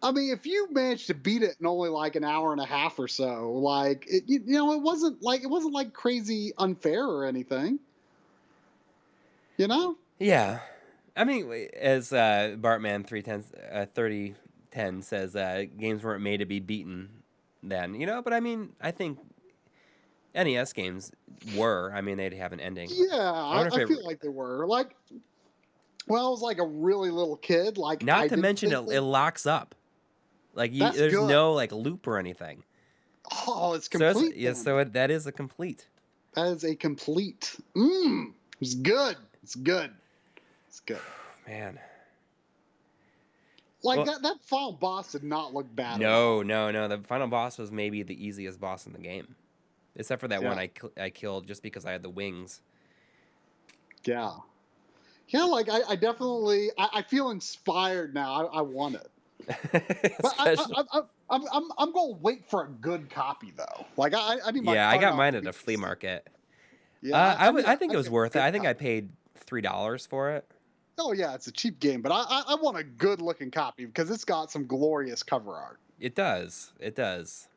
I mean, if you managed to beat it in only like an hour and a half or so, like it wasn't like crazy unfair or anything. You know?
Yeah. I mean, as Bartman 3010 says, games weren't made to be beaten then, but I mean, I think NES games were. I mean, they'd have an ending.
Yeah, I feel like they were. Like, well, I was like a really little kid. Like,
not to mention it locks up. Like, there's good. No like loop or anything.
Oh, it's complete.
That is a complete.
That is a complete. It's good. It's good. It's good.
Man.
Like, that final boss did not look bad.
No. The final boss was maybe the easiest boss in the game. Except for that one I killed just because I had the wings.
Yeah. Yeah, like, I definitely... I feel inspired now. I want it. But I'm going to wait for a good copy, though. Like, I need my...
Yeah, I got mine at a flea market. Yeah, I think it was worth it. I think I paid $3 for it.
Oh, yeah, it's a cheap game, but I want a good-looking copy because it's got some glorious cover art.
It does. It does.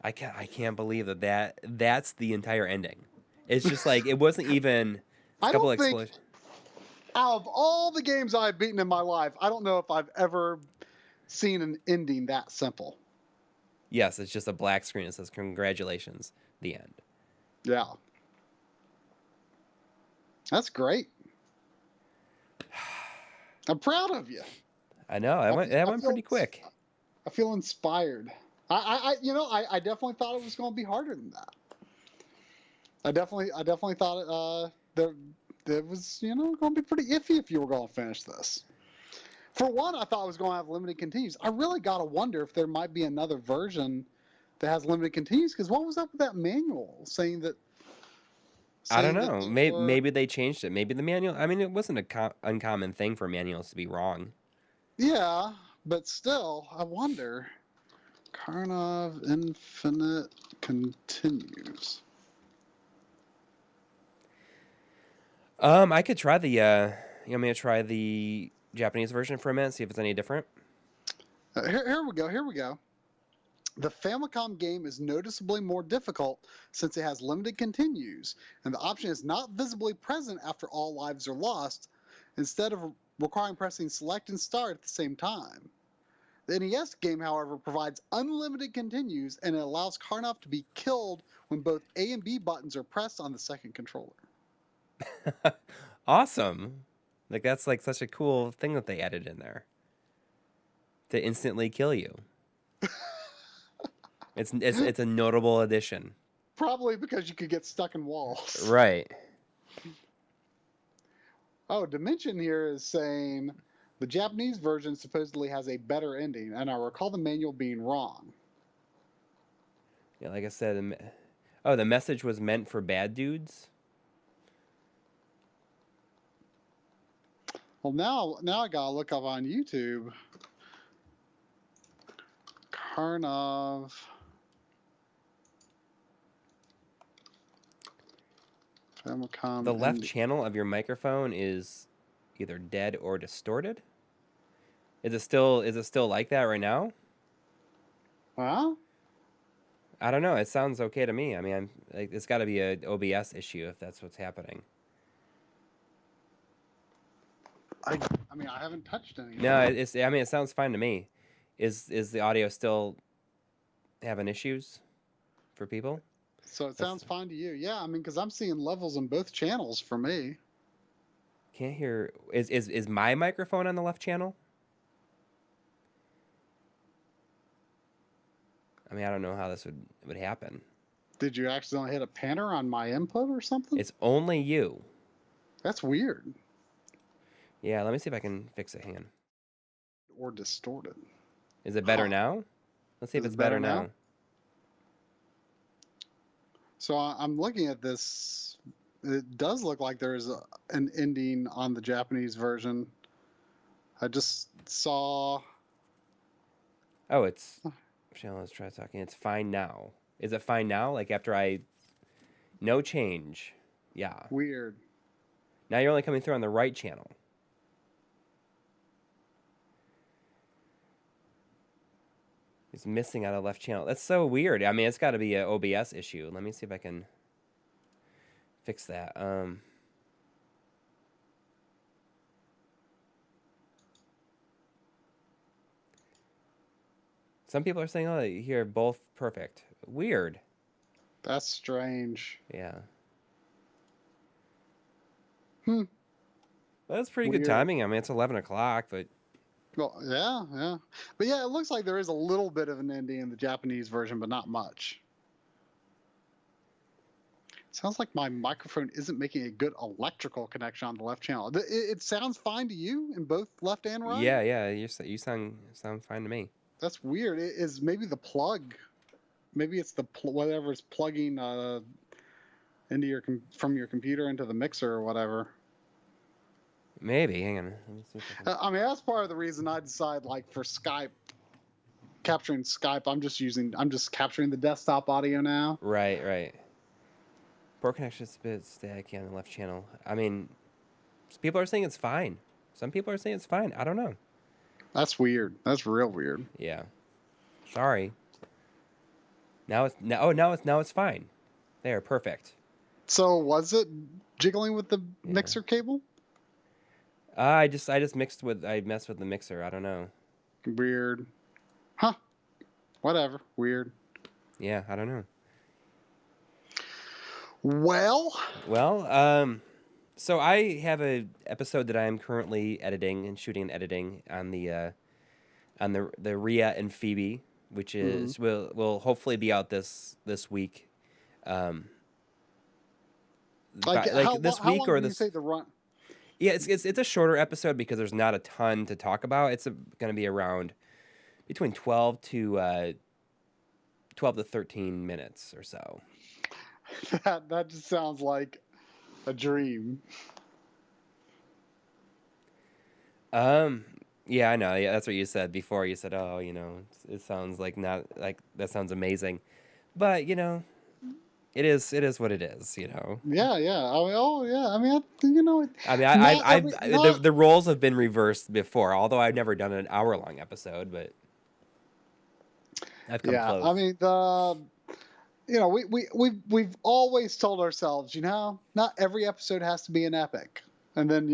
I can't believe that's the entire ending. It's just like, it wasn't even a couple explosions.
Out of all the games I've beaten in my life, I don't know if I've ever seen an ending that simple.
Yes, it's just a black screen that says, congratulations, the end.
Yeah. That's great. I'm proud of you.
I know. That went pretty quick.
I feel inspired. I definitely thought it was going to be harder than that. I definitely thought it was, going to be pretty iffy if you were going to finish this. For one, I thought it was going to have limited continues. I really got to wonder if there might be another version that has limited continues, because what was up with that manual saying that?
I don't know. Maybe they changed it. Maybe the manual. I mean, it wasn't a uncommon thing for manuals to be wrong.
Yeah, but still, I wonder. Karnov Infinite continues.
I could try the. You want me to try the Japanese version for a minute, see if it's any different?
Here we go. The Famicom game is noticeably more difficult since it has limited continues, and the option is not visibly present after all lives are lost, instead of requiring pressing select and start at the same time. The NES game, however, provides unlimited continues, and it allows Karnov to be killed when both A and B buttons are pressed on the second controller.
Awesome. Like, that's like such a cool thing that they added in there. To instantly kill you. It's a notable addition.
Probably because you could get stuck in walls.
Right.
Oh, Dimension here is saying the Japanese version supposedly has a better ending, and I recall the manual being wrong.
Yeah, like I said, the message was meant for bad dudes.
Well, now I gotta look up on YouTube. Karnov. Famicom.
The left channel of your microphone is either dead or distorted. Is it still like that right now?
Huh?
I don't know. It sounds okay to me. I mean, it's got to be an OBS issue if that's what's happening.
I mean, I haven't touched anything.
No, it sounds fine to me. Is the audio still having issues for people?
So it sounds fine to you. Yeah, I mean, because I'm seeing levels in both channels for me.
Can't hear. Is my microphone on the left channel? I mean, I don't know how this would happen.
Did you accidentally hit a panner on my input or something?
It's only you.
That's weird.
Yeah, let me see if I can fix it. Hang on.
Or distorted.
Is it better now? Let's see if it's better now.
So I'm looking at this. It does look like there is an ending on the Japanese version. I just saw.
Oh, it's. Let's try talking. It's fine now. Is it fine now? Like after I. No change. Yeah.
Weird.
Now you're only coming through on the right channel. It's missing out of left channel. That's so weird. I mean, it's got to be an OBS issue. Let me see if I can fix that. Some people are saying, "Oh, you hear both perfect." Weird.
That's strange.
Yeah.
Well,
that's pretty good timing. I mean, it's 11 o'clock, but.
Well, yeah. But yeah, it looks like there is a little bit of an ending in the Japanese version, but not much. It sounds like my microphone isn't making a good electrical connection on the left channel. It sounds fine to you in both left and right?
Yeah. You sound fine to me.
That's weird. It is maybe the plug. Maybe it's the whatever is plugging into from your computer into the mixer or whatever.
Maybe. Hang on.
I mean, that's part of the reason I decide, like, for Skype, capturing Skype, I'm just capturing the desktop audio now.
Right. Poor connection is a bit staticky on the left channel. I mean, people are saying it's fine. Some people are saying it's fine. I don't know.
That's weird. That's real weird.
Yeah. Sorry. Now it's fine. There, perfect.
So was it jiggling with the mixer cable?
I messed with the mixer. I don't know.
Weird. Huh. Whatever. Weird.
Yeah, I don't know.
Well,
so I have a episode that I am currently editing and shooting and editing on the Rhea and Phoebe, which is will hopefully be out this week. like this
how
week
long
or
do you
this.
say the run?
Yeah, it's a shorter episode because there's not a ton to talk about. It's going to be around between 12 to 13 minutes or so.
That just sounds like a dream.
Yeah, I know. Yeah, that's what you said before. You said, "Oh, it sounds like not like that sounds amazing," but it is what it is.
Yeah, yeah. I mean, oh, yeah. I mean, you know,
I mean,
not every not
the roles have been reversed before. Although I've never done an hour-long episode, but I've come
yeah.
close.
I mean, we've always told ourselves, not every episode has to be an epic, and then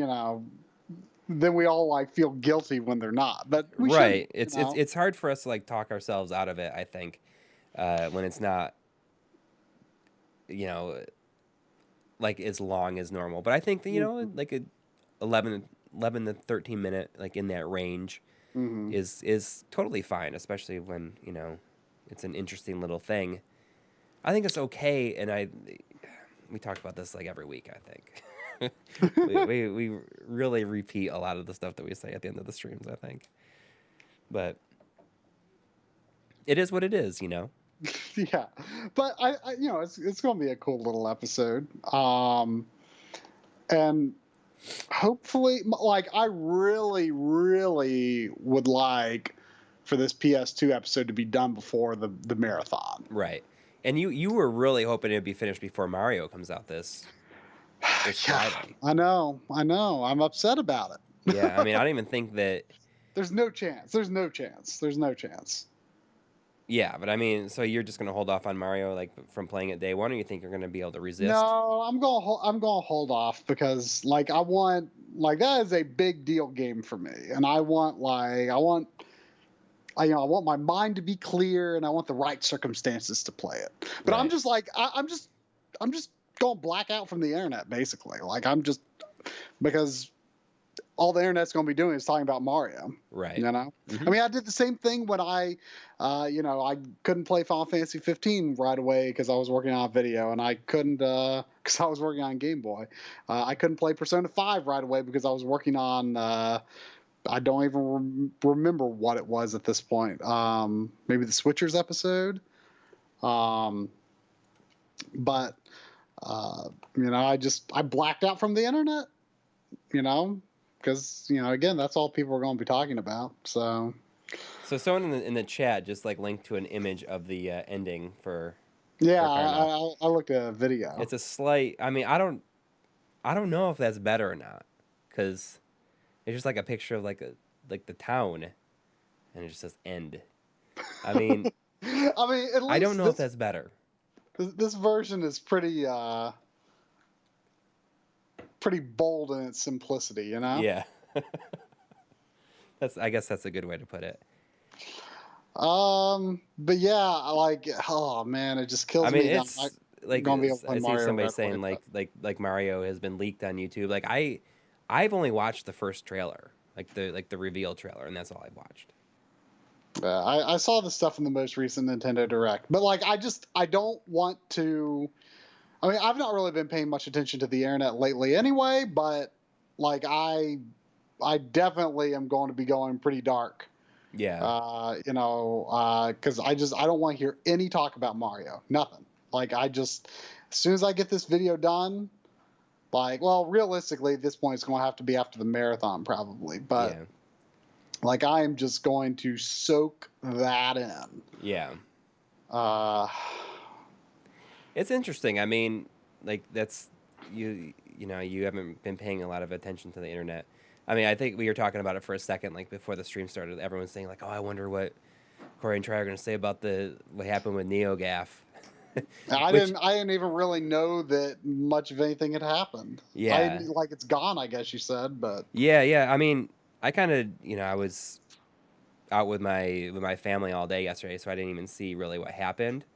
then we all like feel guilty when they're not, but we
Right.
shouldn't.
It's hard for us to like talk ourselves out of it. I think when it's not, you know, like as long as normal. But I think that like a 11 to 13 minute, like in that range,
Mm-hmm.
is totally fine, especially when it's an interesting little thing. I think it's okay, and we talk about this like every week. I think we really repeat a lot of the stuff that we say at the end of the streams. I think, but it is what it is.
Yeah, but I it's going to be a cool little episode. And hopefully, like, I really, really would like for this PS2 episode to be done before the marathon.
Right. And you were really hoping it'd be finished before Mario comes out this Friday.
I know. I'm upset about it.
Yeah, I mean, I don't even think that.
There's no chance.
Yeah, but I mean, so you're just gonna hold off on Mario like from playing it day one, or you think you're gonna be able to resist?
No, I'm gonna hold off because like I want that is a big deal game for me, and I want I want my mind to be clear, and I want the right circumstances to play it. But right. I'm just like I'm just going black out from the internet basically. Like because all the internet's going to be doing is talking about Mario.
Right.
Mm-hmm. I mean, I did the same thing when I couldn't play Final Fantasy 15 right away because I was working on a video, and I couldn't because I was working on Game Boy. I couldn't play Persona 5 right away because I was working on I don't even remember what it was at this point. Maybe the Switchers episode. But I blacked out from the internet. Because again, that's all people are going to be talking about. So
someone in the chat just like linked to an image of the ending for.
Yeah, I looked at a video.
It's a slight. I mean, I don't know if that's better or not, because it's just like a picture of like the town, and it just says end. I mean,
at least
I don't know if that's better.
This version is pretty bold in its simplicity,
Yeah. I guess that's a good way to put it.
But yeah, like, oh man, it just kills me.
I mean, it's like I see somebody saying like Mario has been leaked on YouTube. Like I've only watched the first trailer, like the reveal trailer, and that's all I've watched.
I saw the stuff in the most recent Nintendo Direct, but like I don't want to. I mean, I've not really been paying much attention to the internet lately anyway, but like I definitely am going to be going pretty dark.
Yeah.
Because I don't want to hear any talk about Mario. Nothing. Like as soon as I get this video done, like, well, realistically at this point it's going to have to be after the marathon probably, but yeah. Like I am just going to soak that in.
Yeah. It's interesting. I mean, like that's you haven't been paying a lot of attention to the internet. I mean, I think we were talking about it for a second, like before the stream started. Everyone's saying like, "Oh, I wonder what Coury and Try are going to say about what happened with NeoGaf."
I didn't even really know that much of anything had happened.
Yeah,
like it's gone, I guess you said, but
yeah. I mean, I kind of I was out with my family all day yesterday, so I didn't even see really what happened.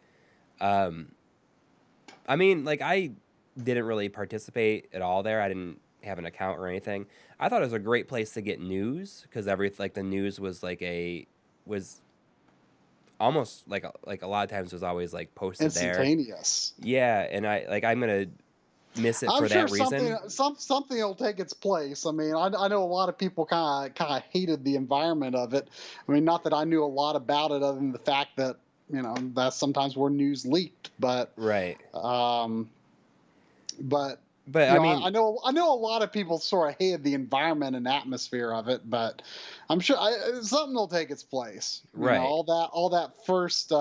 I mean, like, I didn't really participate at all there. I didn't have an account or anything. I thought it was a great place to get news because the news was was almost like a lot of times was always like posted
instantaneous.
there. Yeah, and I'm gonna miss it
I'm
for
sure
that reason.
something will take its place. I mean, I know a lot of people kind of hated the environment of it. I mean, not that I knew a lot about it, other than the fact that that's sometimes where news leaked. But
Right.
but
But I mean,
I know a lot of people sort of hated the environment and atmosphere of it. But I'm sure something will take its place.
right.
All that first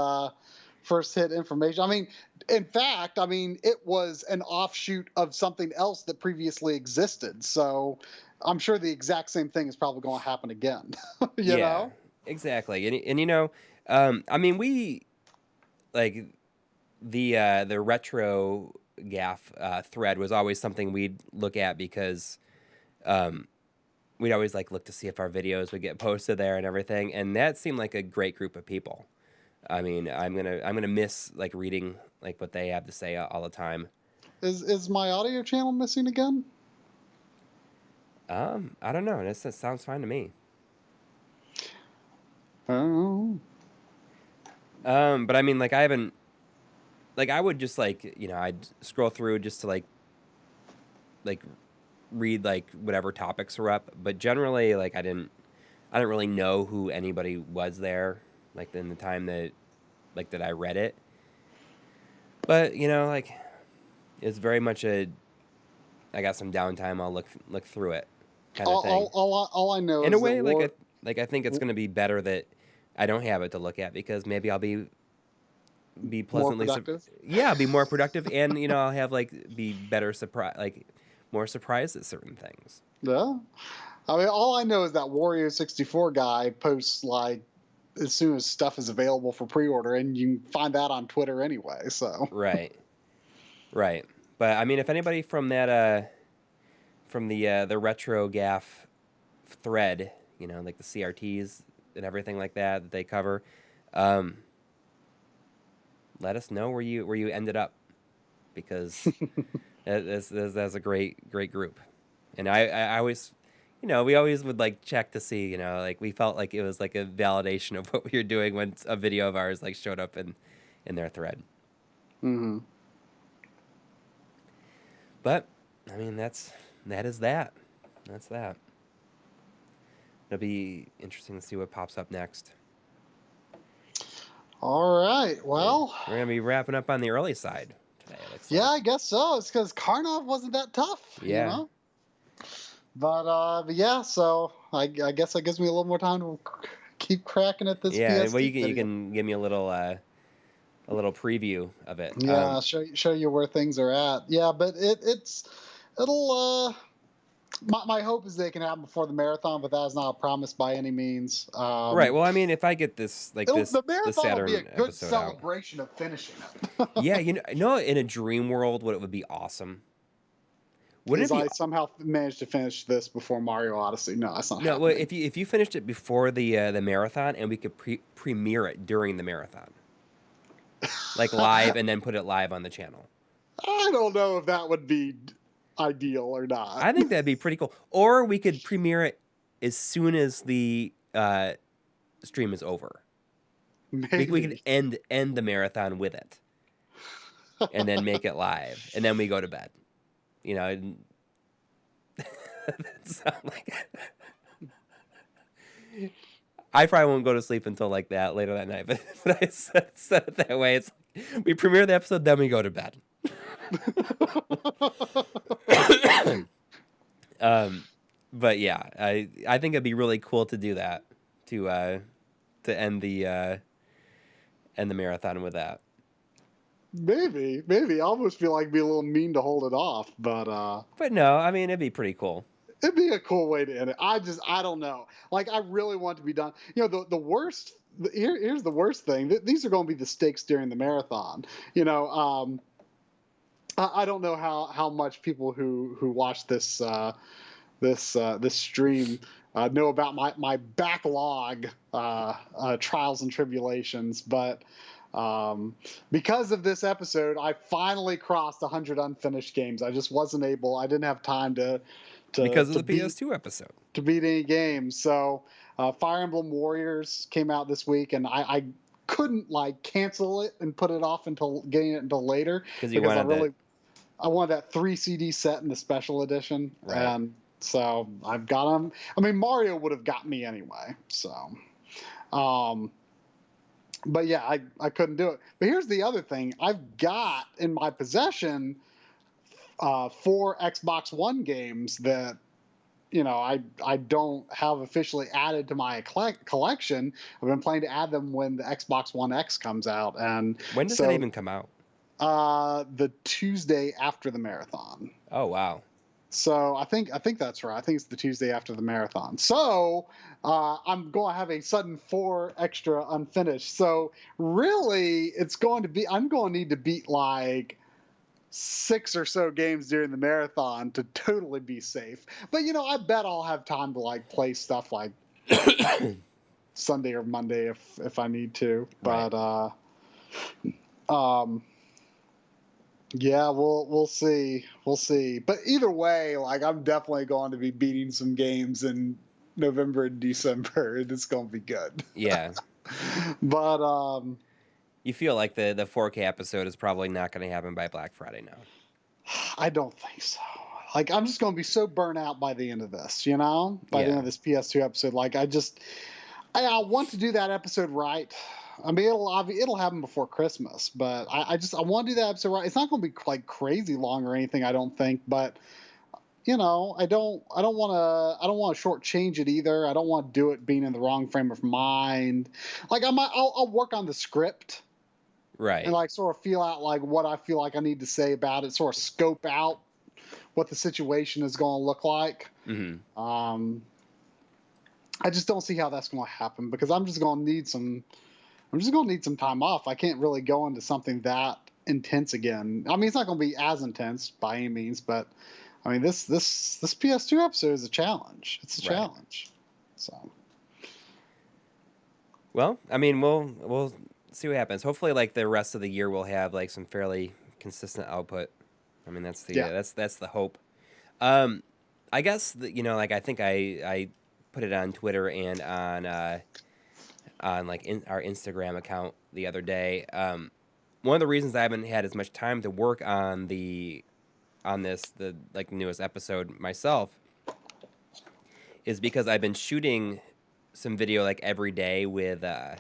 hit information. I mean, in fact, it was an offshoot of something else that previously existed. So I'm sure the exact same thing is probably going to happen again.
Yeah, exactly. I mean, we like the retro gaff thread was always something we'd look at because we'd always look to see if our videos would get posted there and everything, and that seemed like a great group of people. I mean, I'm gonna miss reading what they have to say all the time.
Is my audio channel missing again?
I don't know. That sounds fine to me.
Oh.
But I mean, I haven't, I would just I'd scroll through just to read whatever topics are up. But generally, I didn't really know who anybody was there, in the time that that I read it. But it's very much I got some downtime. I'll look through it, kind of thing.
All I know
in
is
a way,
that
I think it's going to be better that I don't have it to look at, because maybe I'll be pleasantly
more productive.
Be more productive, and I'll have be better more surprised at certain things.
Yeah. I mean, all I know is that Wario 64 guy posts as soon as stuff is available for pre-order, and you can find that on Twitter anyway. So
right. But I mean, if anybody from that from the retro gaff thread, the CRTs and everything like that they cover, let us know where you ended up, because that's a great group, and I always. We always would check to see, we felt like it was a validation of what we were doing when a video of ours showed up in their thread.
Mm-hmm.
But I mean, that's that. It'll be interesting to see what pops up next.
All right. Well,
we're gonna be wrapping up on the early side today.
Yeah, I guess so. It's because Karnov wasn't that tough.
Yeah.
But yeah, so I guess that gives me a little more time to keep cracking at this.
Yeah,
PS
well, you can give me a little preview of it.
Yeah, show you where things are at. Yeah, but it'll. My hope is they can happen before the marathon, but that is not a promise by any means.
Right. Well, I mean, if I get this
the marathon will be a good
celebration
of finishing it.
Yeah, in a dream world, what it would be awesome.
I somehow managed to finish this before Mario Odyssey. No, that's not happening.
Well, if you finished it before the marathon, and we could premiere it during the marathon, live, and then put it live on the channel.
I don't know if that would be ideal or not.
I think that'd be pretty cool. Or we could premiere it as soon as the stream is over.
Maybe.
We could end the marathon with it, and then make it live, and then we go to bed. That sound I probably won't go to sleep until that later that night. But I said it that way. It's we premiere the episode, then we go to bed. But yeah, I think it'd be really cool to do that, to end the marathon with that.
Maybe I almost feel like it'd be a little mean to hold it off, but
no, I mean, it'd be pretty cool.
It'd be a cool way to end it. I don't know. I really want to be done. The worst. Here's the worst thing. These are going to be the stakes during the marathon. I don't know how much people who watch this stream know about my backlog trials and tribulations, but because of this episode, I finally crossed 100 unfinished games. I just wasn't able. I didn't have time to
because of the PS2 episode
to beat any games. So Fire Emblem Warriors came out this week, and I couldn't cancel it and put it off until getting it until later
because you wanted
I wanted that 3 CD set in the special edition,
Right.
and so I've got them. I mean, Mario would have got me anyway, so. But yeah, I couldn't do it. But here's the other thing: I've got in my possession 4 Xbox One games that I don't have officially added to my collection. I've been planning to add them when the Xbox One X comes out, and
when does it even come out?
The Tuesday after the marathon.
Oh wow!
So I think that's right. I think it's the Tuesday after the marathon. So I'm going to have a sudden 4 extra unfinished. So really, I'm going to need to beat like 6 or so games during the marathon to totally be safe. But I bet I'll have time to like play stuff like Sunday or Monday if I need to. But yeah, we'll see. We'll see. But either way, like I'm definitely going to be beating some games in November and December. It's going to be good.
Yeah.
But
you feel like the 4K episode is probably not going to happen by Black Friday now.
I don't think so. Like I'm just going to be so burnt out by the end of this, by the end of this PS2 episode. Like I want to do that episode right. I mean, it'll happen before Christmas, but I want to do that episode right. It's not going to be like crazy long or anything, I don't think. But I don't want to shortchange it either. I don't want to do it being in the wrong frame of mind. Like I'll work on the script,
right,
and like sort of feel out like what I feel like I need to say about it. Sort of scope out what the situation is going to look like.
Mm-hmm.
I just don't see how that's going to happen because I'm just going to need some time off. I can't really go into something that intense again. I mean, it's not going to be as intense by any means, but I mean, this PS2 episode is a challenge. It's a challenge. So,
well, I mean, we'll see what happens. Hopefully, like the rest of the year, we'll have like some fairly consistent output. I mean, that's the hope. I guess like I think I put it on Twitter and on like our Instagram account the other day. One of the reasons I haven't had as much time to work on the newest episode myself is because I've been shooting some video like every day with a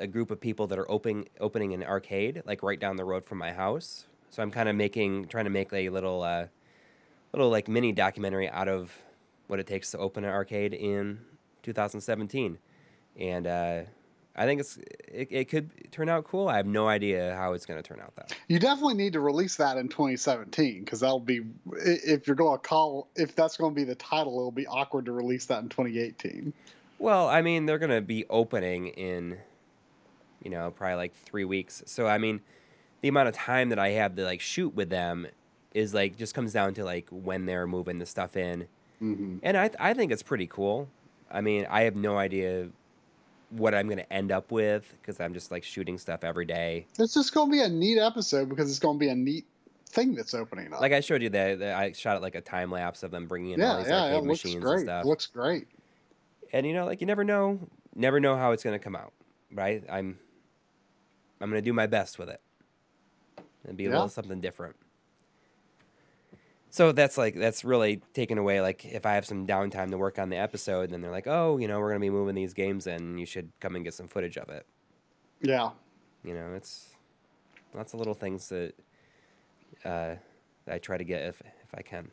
group of people that are opening an arcade like right down the road from my house. So I'm kind of trying to make a little like mini documentary out of what it takes to open an arcade in 2017, and I think it could turn out cool. I have no idea how it's going to turn out though.
You definitely need to release that in 2017 because that'll be if that's going to be the title, it'll be awkward to release that in 2018.
Well, I mean, they're going to be opening in probably like 3 weeks. So I mean, the amount of time that I have to like shoot with them is like just comes down to like when they're moving the stuff in.
Mm-hmm.
And I think it's pretty cool. I mean, I have no idea what I'm going to end up with because I'm just like shooting stuff every day.
It's just going to be a neat episode because it's going to be a neat thing that's opening up.
Like I showed you that I shot it like a time lapse of them bringing in all these arcade machines and stuff.
It looks great.
And like you never know how it's going to come out, right? I'm going to do my best with it. It'll be a little something different. So that's really taken away. Like if I have some downtime to work on the episode, then they're like, oh, we're going to be moving these games in. You should come and get some footage of it.
Yeah.
It's lots of little things that I try to get if I can.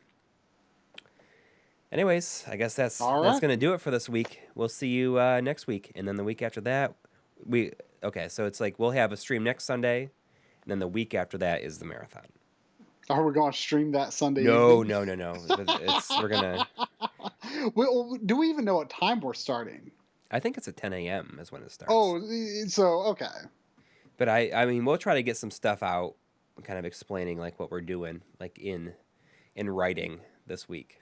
Anyways, I guess that's going to do it for this week. We'll see you next week. And then the week after that, so it's like we'll have a stream next Sunday. And then the week after that is the marathon.
Are we going to stream that Sunday?
No.
We're
gonna.
Do we even know what time we're starting?
I think it's at 10 a.m. is when it starts.
Oh, so okay.
But I mean, we'll try to get some stuff out, kind of explaining like what we're doing, like in writing this week.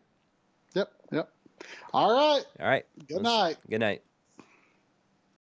Yep. All right.
Good night.
Good night.